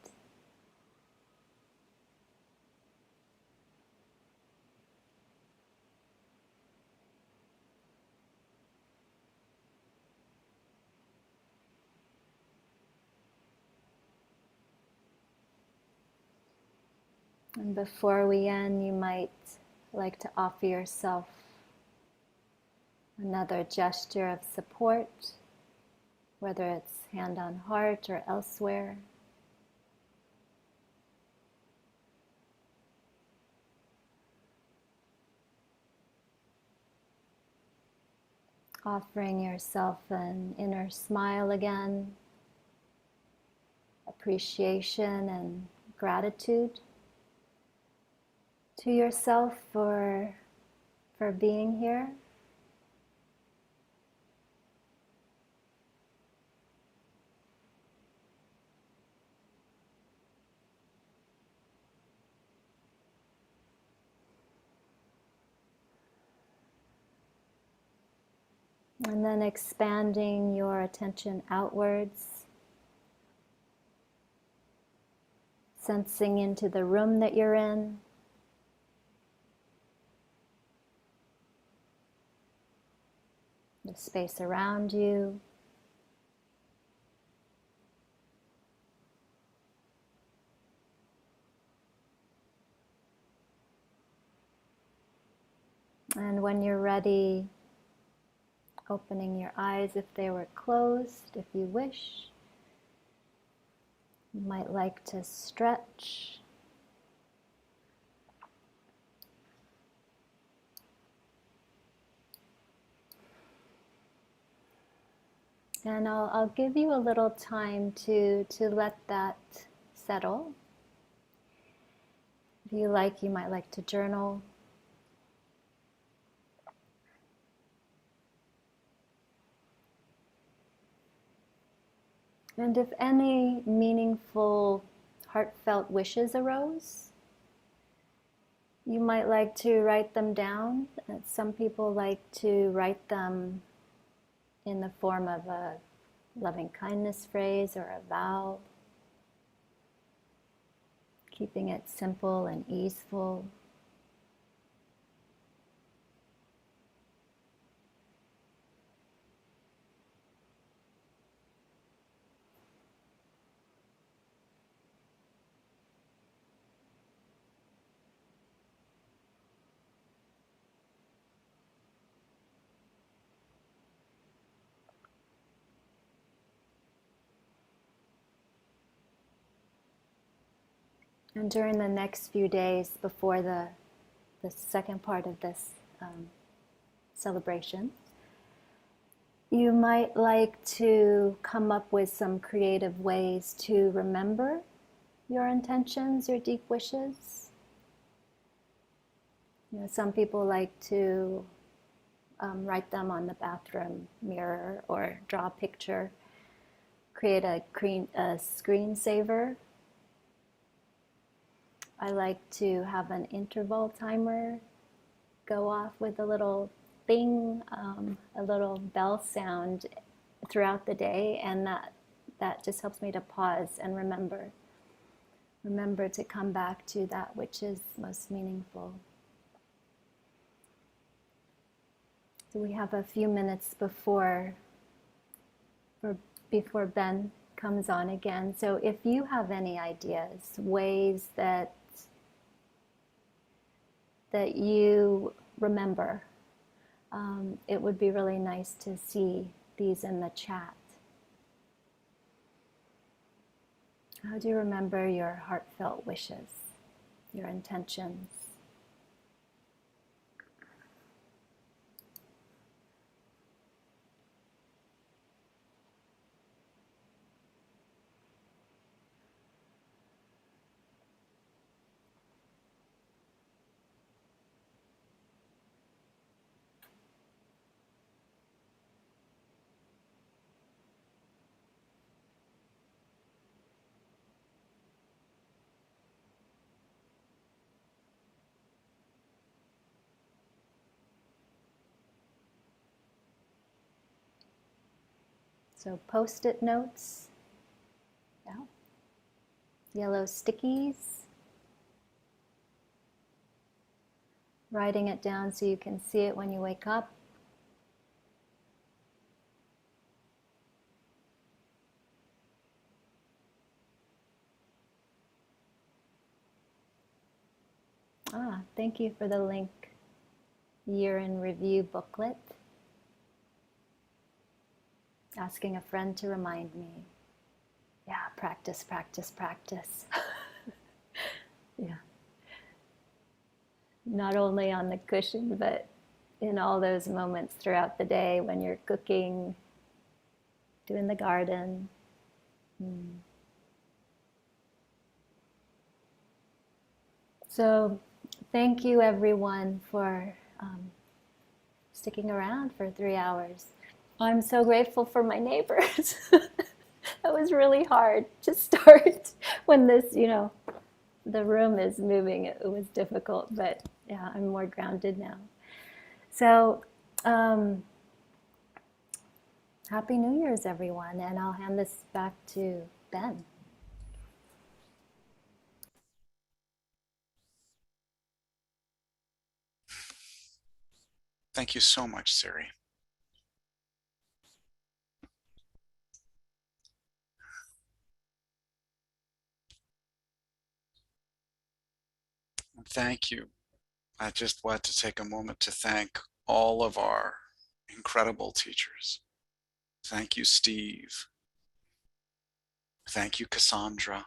And before we end, you might like to offer yourself another gesture of support, whether it's hand on heart or elsewhere. Offering yourself an inner smile again, appreciation and gratitude to yourself for being here. And then expanding your attention outwards, sensing into the room that you're in. The space around you. And when you're ready, opening your eyes if they were closed, if you wish. You might like to stretch. And I'll give you a little time to let that settle. If you like, you might like to journal. And if any meaningful, heartfelt wishes arose, you might like to write them down. Some people like to write them in the form of a loving kindness phrase or a vow, keeping it simple and easeful. And during the next few days before the second part of this celebration, you might like to come up with some creative ways to remember your intentions, your deep wishes. You know, some people like to write them on the bathroom mirror or draw a picture, create a screensaver. I like to have an interval timer go off with a little thing, a little bell sound throughout the day, and that just helps me to pause and remember to come back to that which is most meaningful. So we have a few minutes before Ben comes on again. So if you have any ideas, ways that you remember, it would be really nice to see these in the chat. How do you remember your heartfelt wishes, your intentions? So Post-it notes, yeah. Yellow stickies, writing it down so you can see it when you wake up. Thank you for the link. Year in Review booklet. Asking a friend to remind me. Yeah, practice, practice, practice. Yeah. Not only on the cushion, but in all those moments throughout the day when you're cooking, doing the garden. So thank you everyone for sticking around for 3 hours. I'm so grateful for my neighbors. That was really hard to start when this, the room is moving. It was difficult, but yeah, I'm more grounded now. So Happy New Year's, everyone. And I'll hand this back to Ben. Thank you so much, Siri. And thank you. I just want to take a moment to thank all of our incredible teachers. Thank you, Steve. Thank you, Cassandra.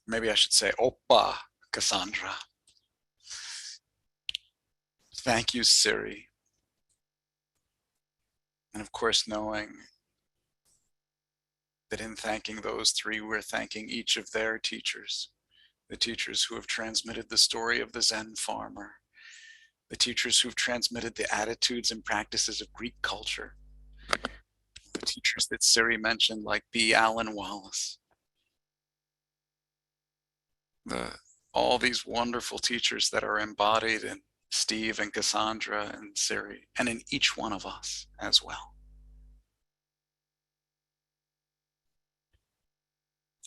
Maybe I should say Oppa Cassandra. Thank you, Siri. And of course, knowing that in thanking those three, we're thanking each of their teachers, the teachers who have transmitted the story of the Zen farmer, the teachers who've transmitted the attitudes and practices of Greek culture, the teachers that Siri mentioned, like B. Allen Wallace, all these wonderful teachers that are embodied in Steve and Cassandra and Siri, and in each one of us as well.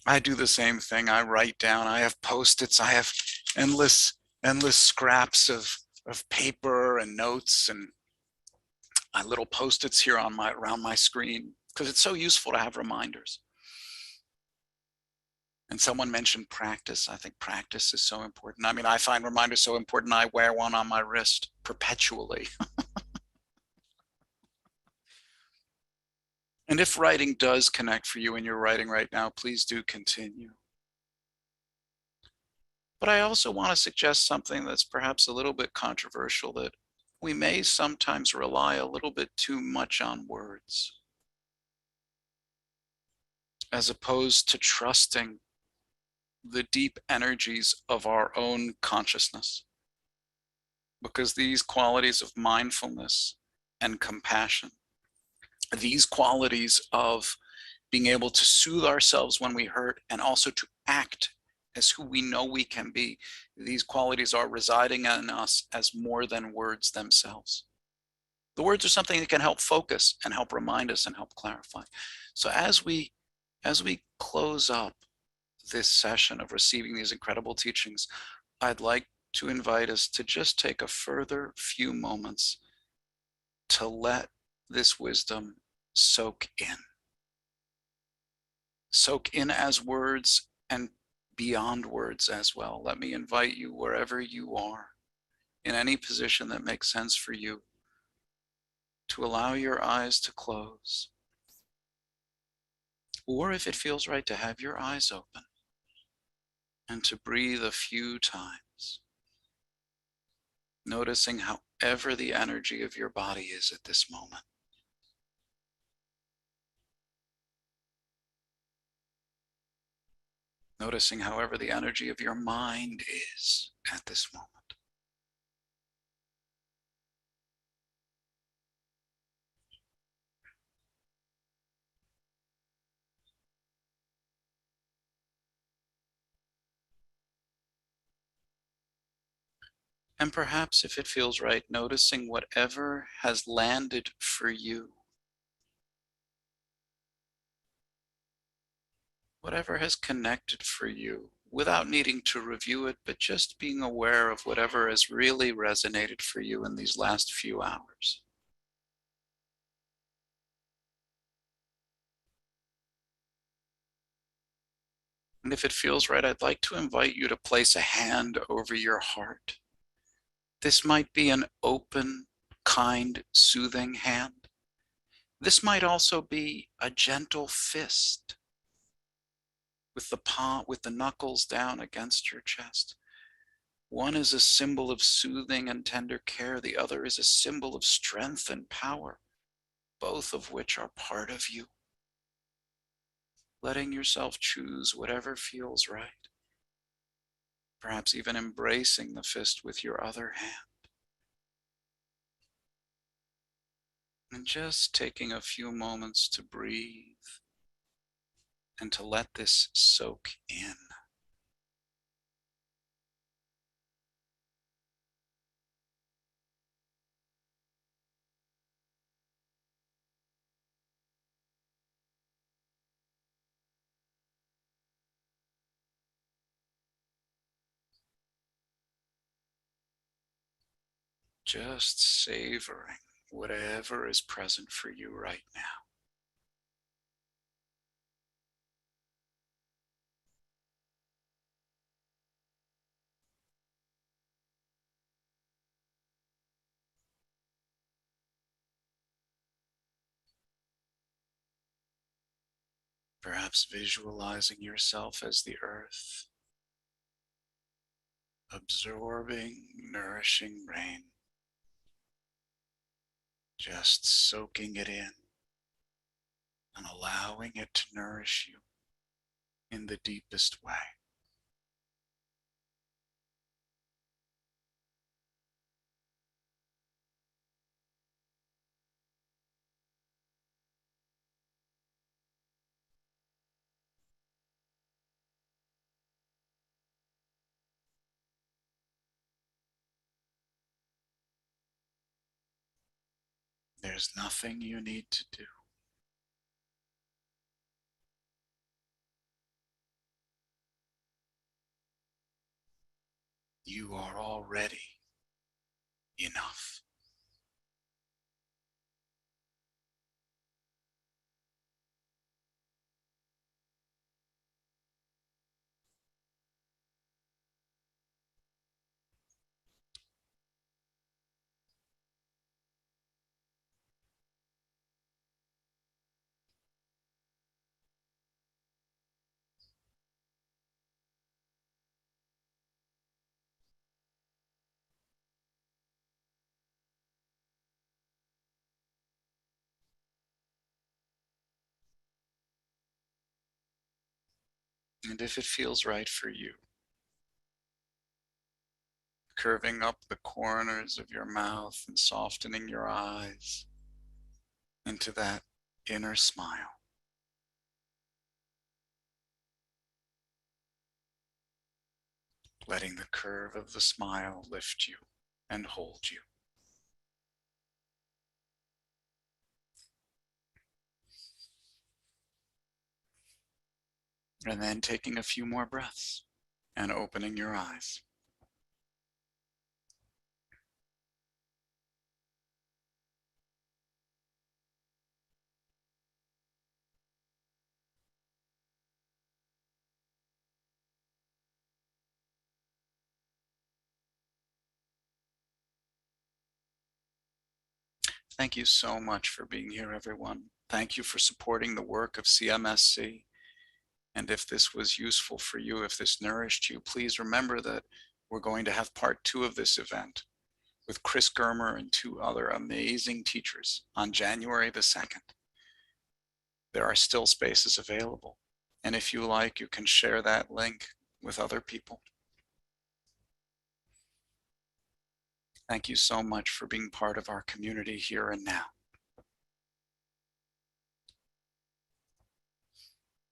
I do the same thing. I write down, I have Post-its, I have endless scraps of paper and notes and little Post-its here on around my screen, because it's so useful to have reminders. And someone mentioned practice. I think practice is so important. I mean, I find reminders so important. I wear one on my wrist perpetually. And if writing does connect for you and you're writing right now, please do continue. But I also want to suggest something that's perhaps a little bit controversial, that we may sometimes rely a little bit too much on words, as opposed to trusting the deep energies of our own consciousness. Because these qualities of mindfulness and compassion, these qualities of being able to soothe ourselves when we hurt and also to act as who we know we can be, these qualities are residing in us as more than words themselves. The words are something that can help focus and help remind us and help clarify. So as we close up this session of receiving these incredible teachings, I'd like to invite us to just take a further few moments to let this wisdom soak in. Soak in as words and beyond words as well. Let me invite you, wherever you are, in any position that makes sense for you, to allow your eyes to close. Or if it feels right, to have your eyes open and to breathe a few times, noticing however the energy of your body is at this moment. Noticing however the energy of your mind is at this moment. And perhaps, if it feels right, noticing whatever has landed for you. Whatever has connected for you, without needing to review it, but just being aware of whatever has really resonated for you in these last few hours. And if it feels right, I'd like to invite you to place a hand over your heart. This might be an open, kind, soothing hand. This might also be a gentle fist with the palm, with the knuckles down against your chest. One is a symbol of soothing and tender care. The other is a symbol of strength and power, both of which are part of you. Letting yourself choose whatever feels right. Perhaps even embracing the fist with your other hand. And just taking a few moments to breathe and to let this soak in. just savoring whatever is present for you right now. Perhaps visualizing yourself as the earth, absorbing nourishing rain, just soaking it in and allowing it to nourish you in the deepest way. There's nothing you need to do. You are already enough. And if it feels right for you, curving up the corners of your mouth and softening your eyes into that inner smile. Letting the curve of the smile lift you and hold you. And then taking a few more breaths and opening your eyes. Thank you so much for being here, everyone. Thank you for supporting the work of CMSC. And if this was useful for you, if this nourished you, please remember that we're going to have part 2 of this event with Chris Germer and 2 other amazing teachers on January the 2nd. There are still spaces available. And if you like, you can share that link with other people. Thank you so much for being part of our community here and now.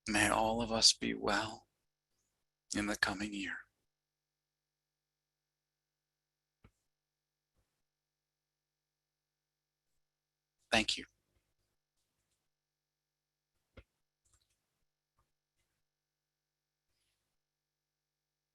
May all of us be well in the coming year. Thank you.